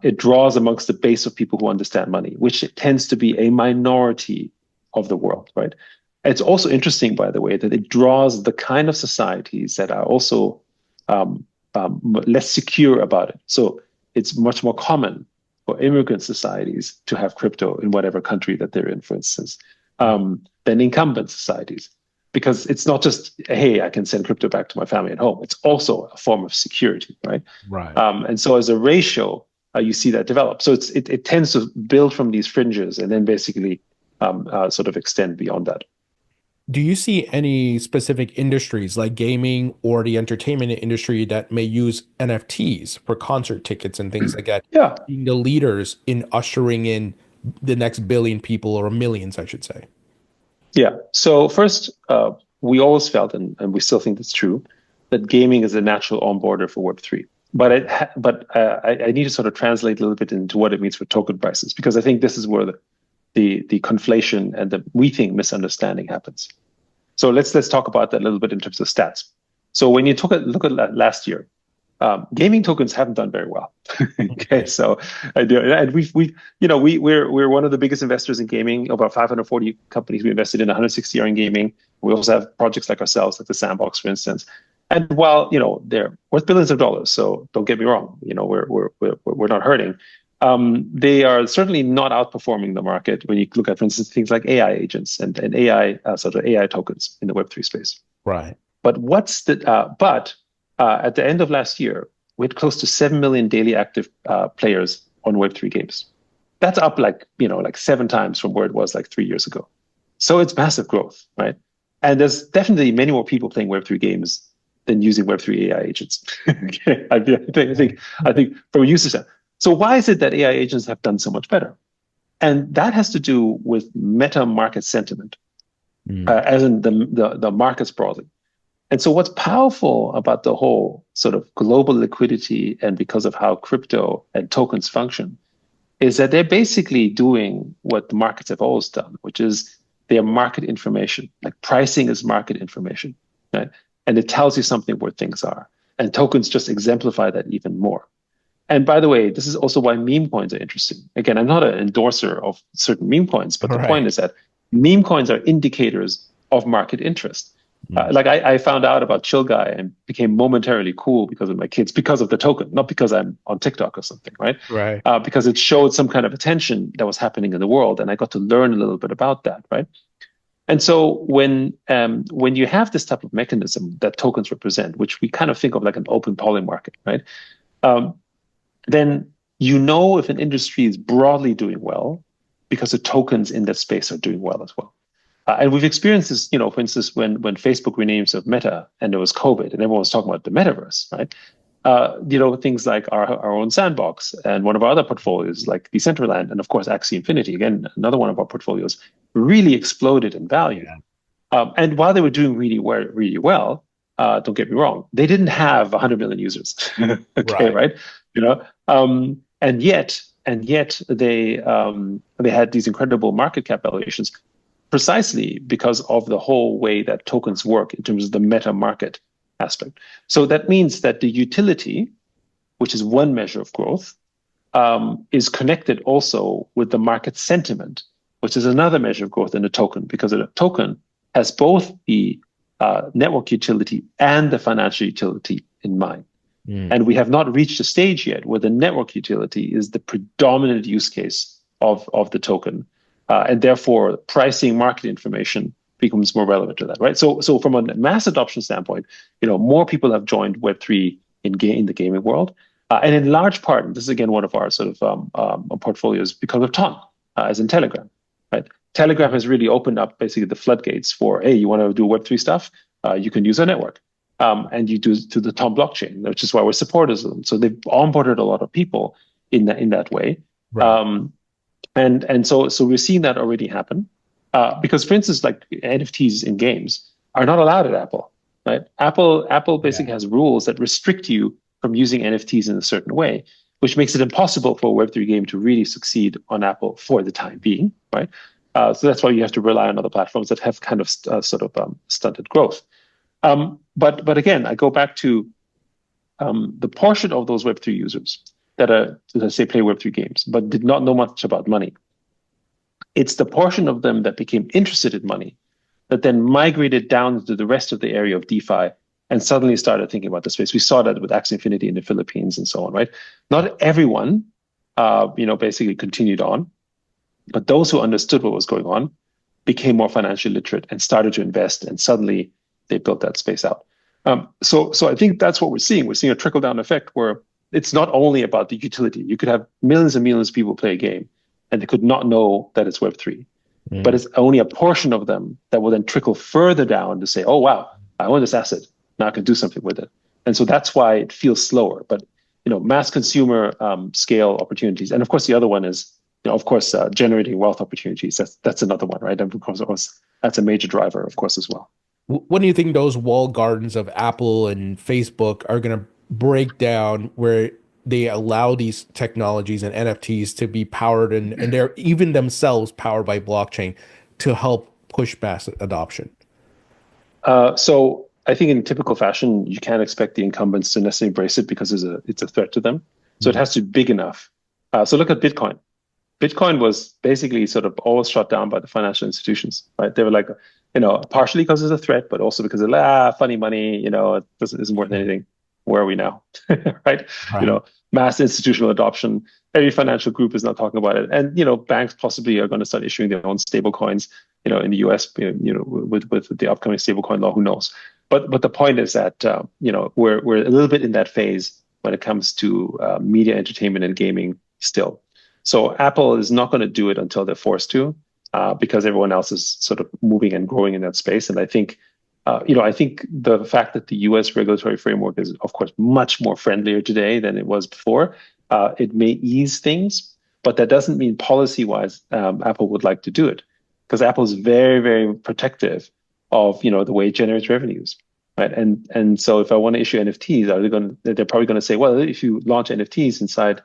It draws amongst the base of people who understand money, which tends to be a minority of the world, right? It's also interesting, by the way, that it draws the kind of societies that are also less secure about it. So it's much more common for immigrant societies to have crypto in whatever country that they're in, for instance, than incumbent societies. Because it's not just, hey, I can send crypto back to my family at home. It's also a form of security, right? Right. And so as a ratio, you see that develop. So it tends to build from these fringes and then basically sort of extend beyond that. Do you see any specific industries like gaming or the entertainment industry that may use NFTs for concert tickets and things like that, Yeah. being the leaders in ushering in the next billion people, or millions, I should say? Yeah. So first, we always felt, and we still think that's true, that gaming is a natural onboarder for Web3. But I need to sort of translate a little bit into what it means for token prices, because I think this is where the conflation and the, we think, misunderstanding happens. So let's talk about that a little bit in terms of stats. So when you look at last year, gaming tokens haven't done very well. Okay, so and we're one of the biggest investors in gaming. About 540 companies we invested in, 160 are in gaming. We also have projects like ourselves, like the Sandbox, for instance. And while they're worth billions of dollars, so don't get me wrong, we're not hurting. They are certainly not outperforming the market when you look at, for instance, things like AI agents and AI sort of AI tokens in the Web3 space. Right. But at the end of last year, we had close to 7 million daily active players on Web3 games. That's up like 7 times from where it was like 3 years ago. So it's massive growth, right? And there's definitely many more people playing Web3 games than using Web3 AI agents. Okay, I think from a usage standpoint. So why is it that AI agents have done so much better? And that has to do with meta market sentiment, as in the markets broadly. And so what's powerful about the whole sort of global liquidity, and because of how crypto and tokens function, is that they're basically doing what the markets have always done, which is they're market information. Like pricing is market information, right? And it tells you something where things are. And tokens just exemplify that even more. And by the way, this is also why meme coins are interesting. Again, I'm not an endorser of certain meme coins, but the point is that meme coins are indicators of market interest. Like I found out about Chill Guy and became momentarily cool because of my kids, because of the token, not because I'm on TikTok or something, right? Right. Because it showed some kind of attention that was happening in the world, and I got to learn a little bit about that, right? And so when you have this type of mechanism that tokens represent, which we kind of think of like an open poly market, right? Then if an industry is broadly doing well because the tokens in that space are doing well as well. And we've experienced this, for instance, when Facebook renames of Meta and there was COVID and everyone was talking about the metaverse, right? Things like our own Sandbox and one of our other portfolios like Decentraland and of course Axie Infinity, again, another one of our portfolios, really exploded in value. Yeah. And while they were doing really well, don't get me wrong, they didn't have 100 million users. Okay, right? And yet they had these incredible market cap valuations, precisely because of the whole way that tokens work in terms of the meta market aspect. So that means that the utility, which is one measure of growth, is connected also with the market sentiment, which is another measure of growth in a token, because a token has both the network utility and the financial utility in mind. And we have not reached a stage yet where the network utility is the predominant use case of the token. And therefore, pricing market information becomes more relevant to that, right? So from a mass adoption standpoint, more people have joined Web3 in the gaming world. And in large part, and this is again one of our sort of portfolios, because of Ton, as in Telegram, right? Telegram has really opened up basically the floodgates for, hey, you want to do Web3 stuff? You can use our network. And you do to the Ton blockchain, which is why we're supporters of them. So they've onboarded a lot of people in that way. Right. And so we're seeing that already happen. Because, for instance, like NFTs in games are not allowed at Apple, right? Apple basically has rules that restrict you from using NFTs in a certain way, which makes it impossible for a Web3 game to really succeed on Apple for the time being, right? So that's why you have to rely on other platforms that have kind of stunted growth. But again, I go back to the portion of those Web3 users that let's say, play Web3 games, but did not know much about money. It's the portion of them that became interested in money that then migrated down to the rest of the area of DeFi and suddenly started thinking about the space. We saw that with Axie Infinity in the Philippines and so on, right? Not everyone, basically continued on, but those who understood what was going on became more financially literate and started to invest, and suddenly they built that space out. So I think that's what we're seeing. We're seeing a trickle-down effect where it's not only about the utility. You could have millions and millions of people play a game, and they could not know that it's Web3. But it's only a portion of them that will then trickle further down to say, oh, wow, I own this asset. Now I can do something with it. And so that's why it feels slower. But mass consumer scale opportunities. And of course, the other one is, generating wealth opportunities. That's another one, right? And of course, that's a major driver, of course, as well. When do you think those walled gardens of Apple and Facebook are going to break down where they allow these technologies and NFTs to be powered and they're even themselves powered by blockchain to help push mass adoption? So I think in typical fashion, you can't expect the incumbents to necessarily embrace it because it's a threat to them. So it has to be big enough. So look at Bitcoin. Bitcoin was basically sort of always shut down by the financial institutions, right? They were like, partially because it's a threat, but also because of funny money, it isn't worth anything. Where are we now? Right? Mass institutional adoption. Every financial group is now talking about it. And, banks possibly are going to start issuing their own stable coins, in the US, with the upcoming stablecoin law, who knows? But the point is that, we're a little bit in that phase when it comes to media, entertainment, and gaming still. So Apple is not going to do it until they're forced to, because everyone else is sort of moving and growing in that space. And I think, I think the fact that the US regulatory framework is, of course, much more friendlier today than it was before, it may ease things, but that doesn't mean policy-wise Apple would like to do it, because Apple is very, very protective of the way it generates revenues, right? And so if I want to issue NFTs, they're probably going to say, well, if you launch NFTs inside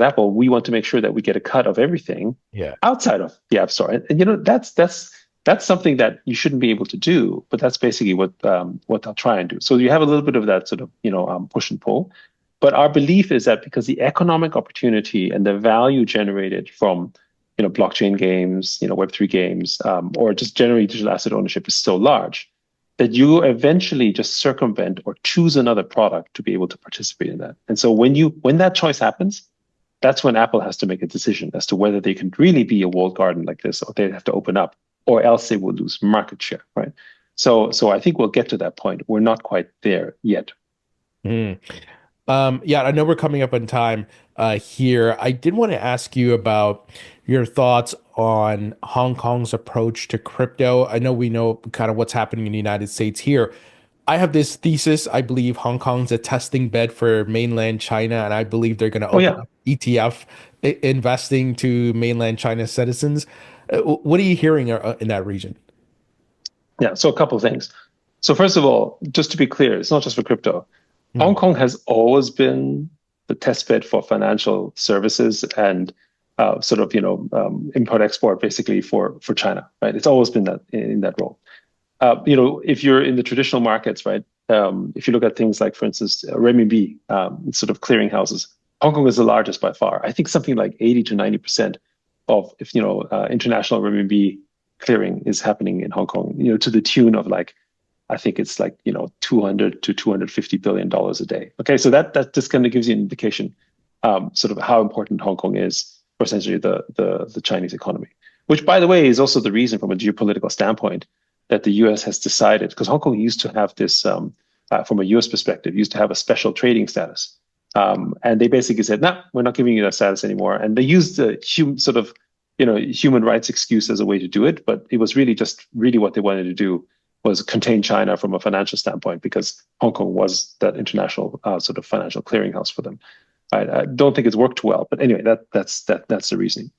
Apple, we want to make sure that we get a cut of everything outside of the App Store. And that's something that you shouldn't be able to do, but that's basically what they'll try and do. So you have a little bit of that sort of push and pull. But our belief is that because the economic opportunity and the value generated from blockchain games, Web3 games, or just generally digital asset ownership is so large, that you eventually just circumvent or choose another product to be able to participate in that. And so when that choice happens, that's when Apple has to make a decision as to whether they can really be a walled garden like this, or they have to open up, or else they will lose market share, right? So I think we'll get to that point. We're not quite there yet. I know we're coming up on time here. I did want to ask you about your thoughts on Hong Kong's approach to crypto. I know we know kind of what's happening in the United States here. I have this thesis. I believe Hong Kong's a testing bed for mainland China, and I believe they're going to open up ETF investing to mainland China citizens. What are you hearing in that region? Yeah, so a couple of things. So first of all, just to be clear, it's not just for crypto. Hong Kong has always been the test bed for financial services and import-export basically for China, right? It's always been that in that role. If you're in the traditional markets, right? If you look at things like, for instance, renminbi, sort of clearing houses, Hong Kong is the largest by far. I think something like 80 to 90% of international renminbi clearing is happening in Hong Kong. To the tune of I think it's $200 to $250 billion a day. Okay, so that just kind of gives you an indication, sort of how important Hong Kong is for essentially the Chinese economy. Which, by the way, is also the reason from a geopolitical standpoint that the U.S. has decided, because Hong Kong used to have this, from a U.S. perspective, used to have a special trading status. And they basically said, no, we're not giving you that status anymore. And they used the human rights excuse as a way to do it. But it was really what they wanted to do was contain China from a financial standpoint, because Hong Kong was that international sort of financial clearinghouse for them. I don't think it's worked well. But anyway, that's the reasoning.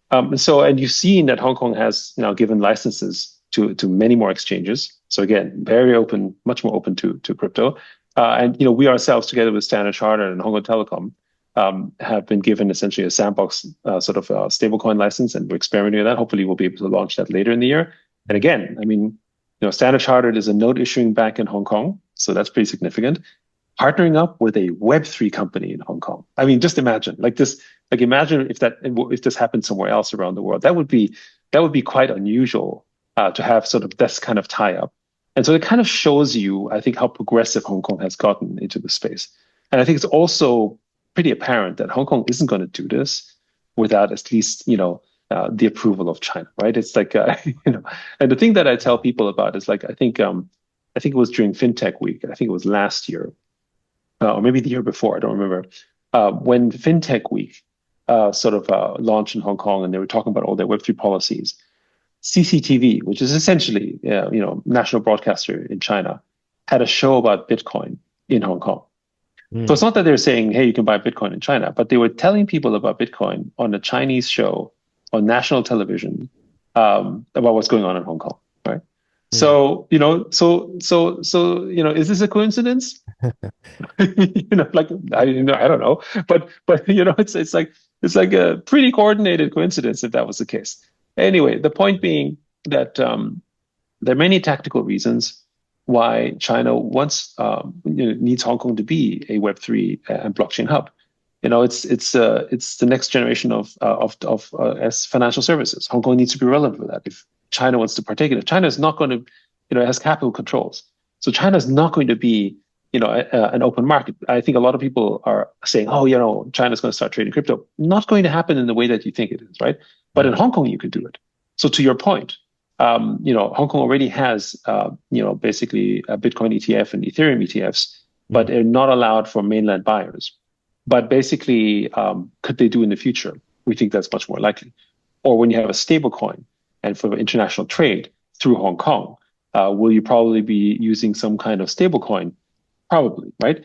And you've seen that Hong Kong has now given licenses to many more exchanges. So again, very open, much more open to crypto. And we ourselves, together with Standard Chartered and Hong Kong Telecom, have been given essentially a sandbox sort of stablecoin license, and we're experimenting with that. Hopefully, we'll be able to launch that later in the year. And again, I mean, Standard Chartered is a note issuing bank in Hong Kong, so that's pretty significant. Partnering up with a Web3 company in Hong Kong. I mean, just imagine this. Imagine if this happened somewhere else around the world. That would be quite unusual to have sort of this kind of tie-up. And so it kind of shows you, I think, how progressive Hong Kong has gotten into the space. And I think it's also pretty apparent that Hong Kong isn't going to do this without at least, the approval of China, right? It's like, and the thing that I tell people about is like, I think it was during FinTech Week. I think it was last year, or maybe the year before. I don't remember. When FinTech Week launched in Hong Kong, and they were talking about all their Web3 policies. CCTV, which is essentially, national broadcaster in China, had a show about Bitcoin in Hong Kong. So it's not that they're saying, hey, you can buy Bitcoin in China, but they were telling people about Bitcoin on a Chinese show on national television about what's going on in Hong Kong, right? So, is this a coincidence? Like, I don't know, but it's like a pretty coordinated coincidence if that was the case. Anyway, the point being that there are many tactical reasons why China needs Hong Kong to be a Web3 and blockchain hub. It's the next generation of as financial services. Hong Kong needs to be relevant for that. If China wants to partake in it, China is not going to, it has capital controls. So China is not going to be, an open market. I think a lot of people are saying, oh, China's going to start trading crypto. Not going to happen in the way that you think it is, right? But in Hong Kong, you could do it. So to your point, Hong Kong already has, basically a Bitcoin ETF and Ethereum ETFs, but they're not allowed for mainland buyers. But basically, could they do in the future? We think that's much more likely. Or when you have a stable coin and for international trade through Hong Kong, will you probably be using some kind of stable coin? Probably, right?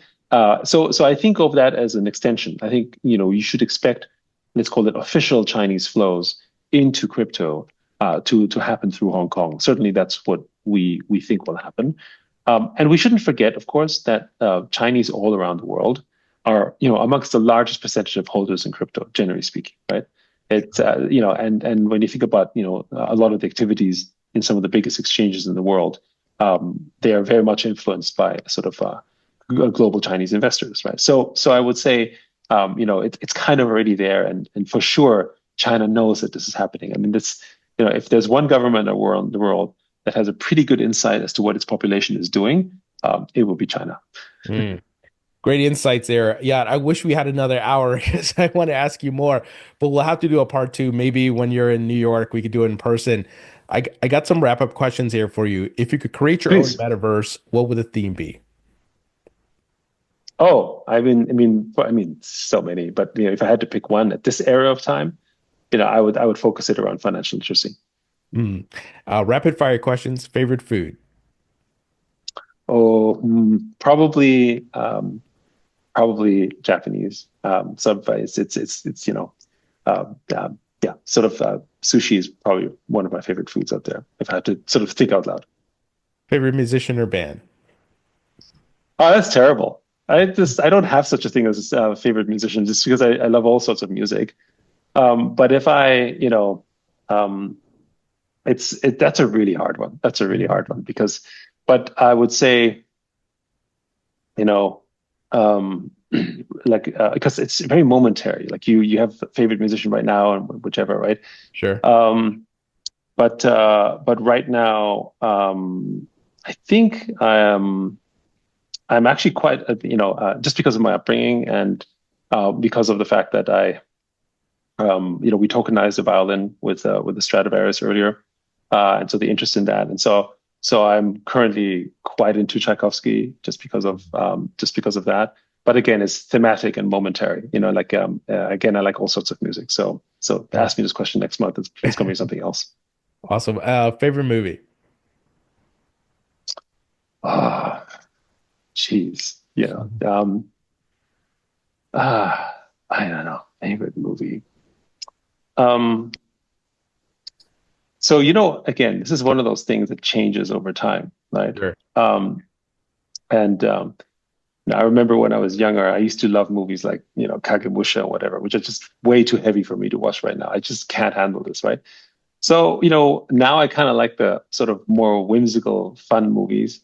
So I think of that as an extension. I think, you should expect, let's call it official Chinese flows into crypto to happen through Hong Kong. Certainly that's what we think will happen. And we shouldn't forget, of course, that Chinese all around the world are, amongst the largest percentage of holders in crypto, generally speaking, right? It's, and when you think about, a lot of the activities in some of the biggest exchanges in the world, they are very much influenced by sort of global Chinese investors, right? So I would say, it's kind of already there, and for sure, China knows that this is happening. I mean, this, if there's one government in the world that has a pretty good insight as to what its population is doing, it will be China. Great insights there. Yeah, I wish we had another hour because I want to ask you more, but we'll have to do a part two. Maybe when you're in New York, we could do it in person. I got some wrap-up questions here for you. If you could create your own metaverse, what would the theme be? Oh, I mean, so many. But if I had to pick one at this era of time, I would focus it around financial literacy. Rapid fire questions. Favorite food? Oh, probably Japanese. So it's sushi is probably one of my favorite foods out there, if I had to sort of think out loud. Favorite musician or band? Oh, that's terrible. I don't have such a thing as a favorite musician, just because I love all sorts of music. But if that's a really hard one. That's a really hard one but I would say, because it's very momentary. Like you have a favorite musician right now, and whichever, right? Sure. But right now, I think I'm actually quite, just because of my upbringing and because of the fact that we tokenized the violin with the Stradivarius earlier, and so the interest in that, and so I'm currently quite into Tchaikovsky just because of that. But again, it's thematic and momentary. Again, I like all sorts of music. So ask me this question next month. It's going to be something else. Awesome. Favorite movie? Geez. I don't know. Favorite movie. So, again, this is one of those things that changes over time, right? Sure. I remember when I was younger, I used to love movies like, Kagemusha or whatever, which are just way too heavy for me to watch right now. I just can't handle this, right? So, now I kind of like the sort of more whimsical, fun movies.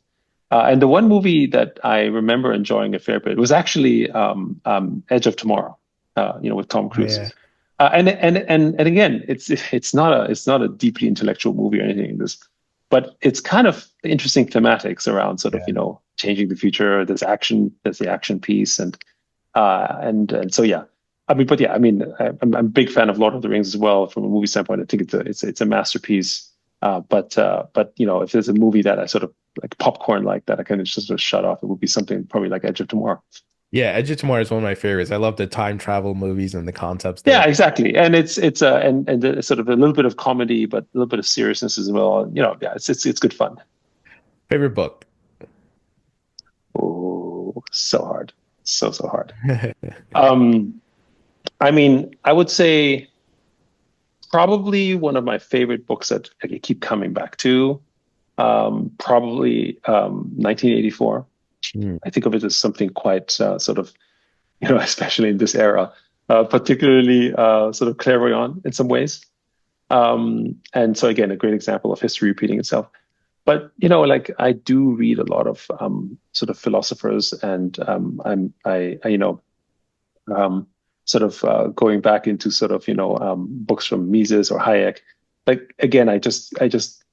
And the one movie that I remember enjoying a fair bit was actually Edge of Tomorrow, with Tom Cruise. Yeah. And again, it's not a deeply intellectual movie or anything. but it's kind of interesting thematics around sort of, Yeah. changing the future. There's action, there's the action piece, and so yeah. I mean, but yeah, I mean, I'm a big fan of Lord of the Rings as well from a movie standpoint. I think it's a masterpiece. But if there's a movie that I sort of like popcorn like that, I can just sort of shut off. It would be something probably like Edge of Tomorrow. Yeah, Edge of Tomorrow is one of my favorites. I love the time travel movies and the concepts there. Yeah, exactly. And and there's sort of a little bit of comedy, but a little bit of seriousness as well. Yeah, it's good fun. Favorite book? Oh, so hard, so hard. Um, I mean, I would say probably one of my favorite books that I keep coming back to, probably 1984. Hmm. I think of it as something quite sort of, especially in this era, particularly sort of clairvoyant in some ways. And so again, a great example of history repeating itself. But like I do read a lot of sort of philosophers, and sort of going back into sort of books from Mises or Hayek. Like again, I just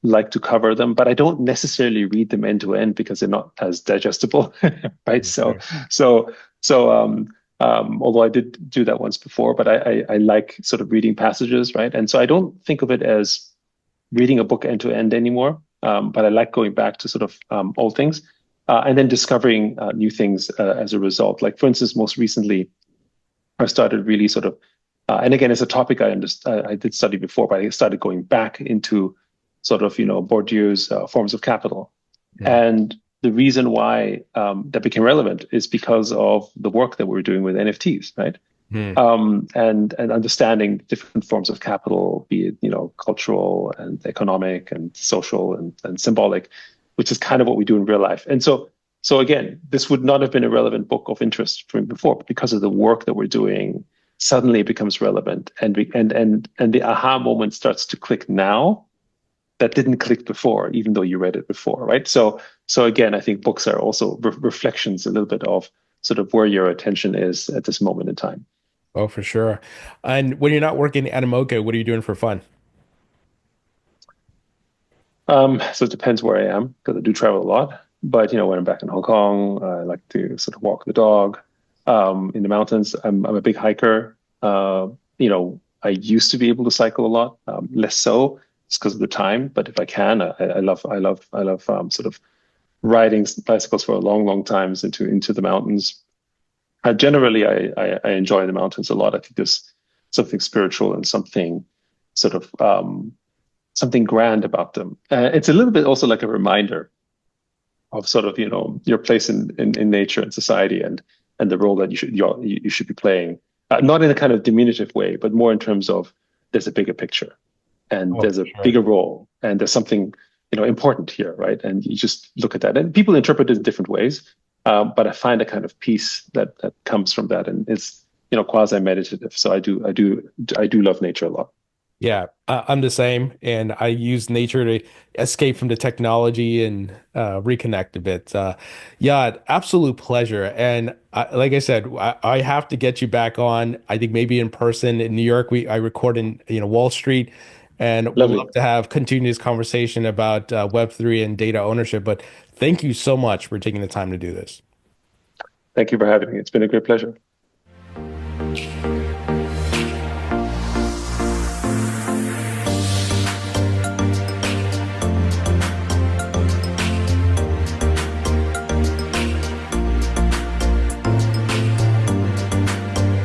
like to cover them, but I don't necessarily read them end to end because they're not as digestible, right? So Okay. so although I did do that once before, but I like sort of reading passages, right? And so I don't think of it as reading a book end to end anymore, but I like going back to sort of old things and then discovering new things as a result. Like for instance, most recently. I started really sort of, and again, it's a topic I did study before, but I started going back into sort of, Bourdieu's forms of capital. Hmm. And the reason why that became relevant is because of the work that we're doing with NFTs, right? Hmm. And understanding different forms of capital, be it, cultural and economic and social and symbolic, which is kind of what we do in real life. And so again, this would not have been a relevant book of interest for me before, but because of the work that we're doing, suddenly it becomes relevant, and the aha moment starts to click now that didn't click before, even though you read it before, right? So again, I think books are also reflections a little bit of sort of where your attention is at this moment in time. Oh, for sure. And when you're not working at Animoca, what are you doing for fun? So it depends where I am because I do travel a lot. But when I'm back in Hong Kong, I like to sort of walk the dog in the mountains. I'm a big hiker. I used to be able to cycle a lot, less so just because of the time. But if I can, I love sort of riding bicycles for a long times into the mountains. Generally, I enjoy the mountains a lot. I think there's something spiritual and something sort of something grand about them. It's a little bit also like a reminder of sort of your place in nature and society and the role that you should be playing, not in a kind of diminutive way, but more in terms of there's a bigger picture and Oh, there's for a sure. bigger role and there's something important here, right? And you just look at that, and people interpret it in different ways, but I find a kind of peace that comes from that, and it's quasi meditative. So I do love nature a lot. Yeah, I'm the same, and I use nature to escape from the technology and reconnect a bit. Yeah, absolute pleasure. And like I said, I have to get you back on. I think maybe in person in New York. I record in Wall Street, and would love Lovely. to have continuous conversation about Web3 and data ownership. But thank you so much for taking the time to do this. Thank you for having me. It's been a great pleasure.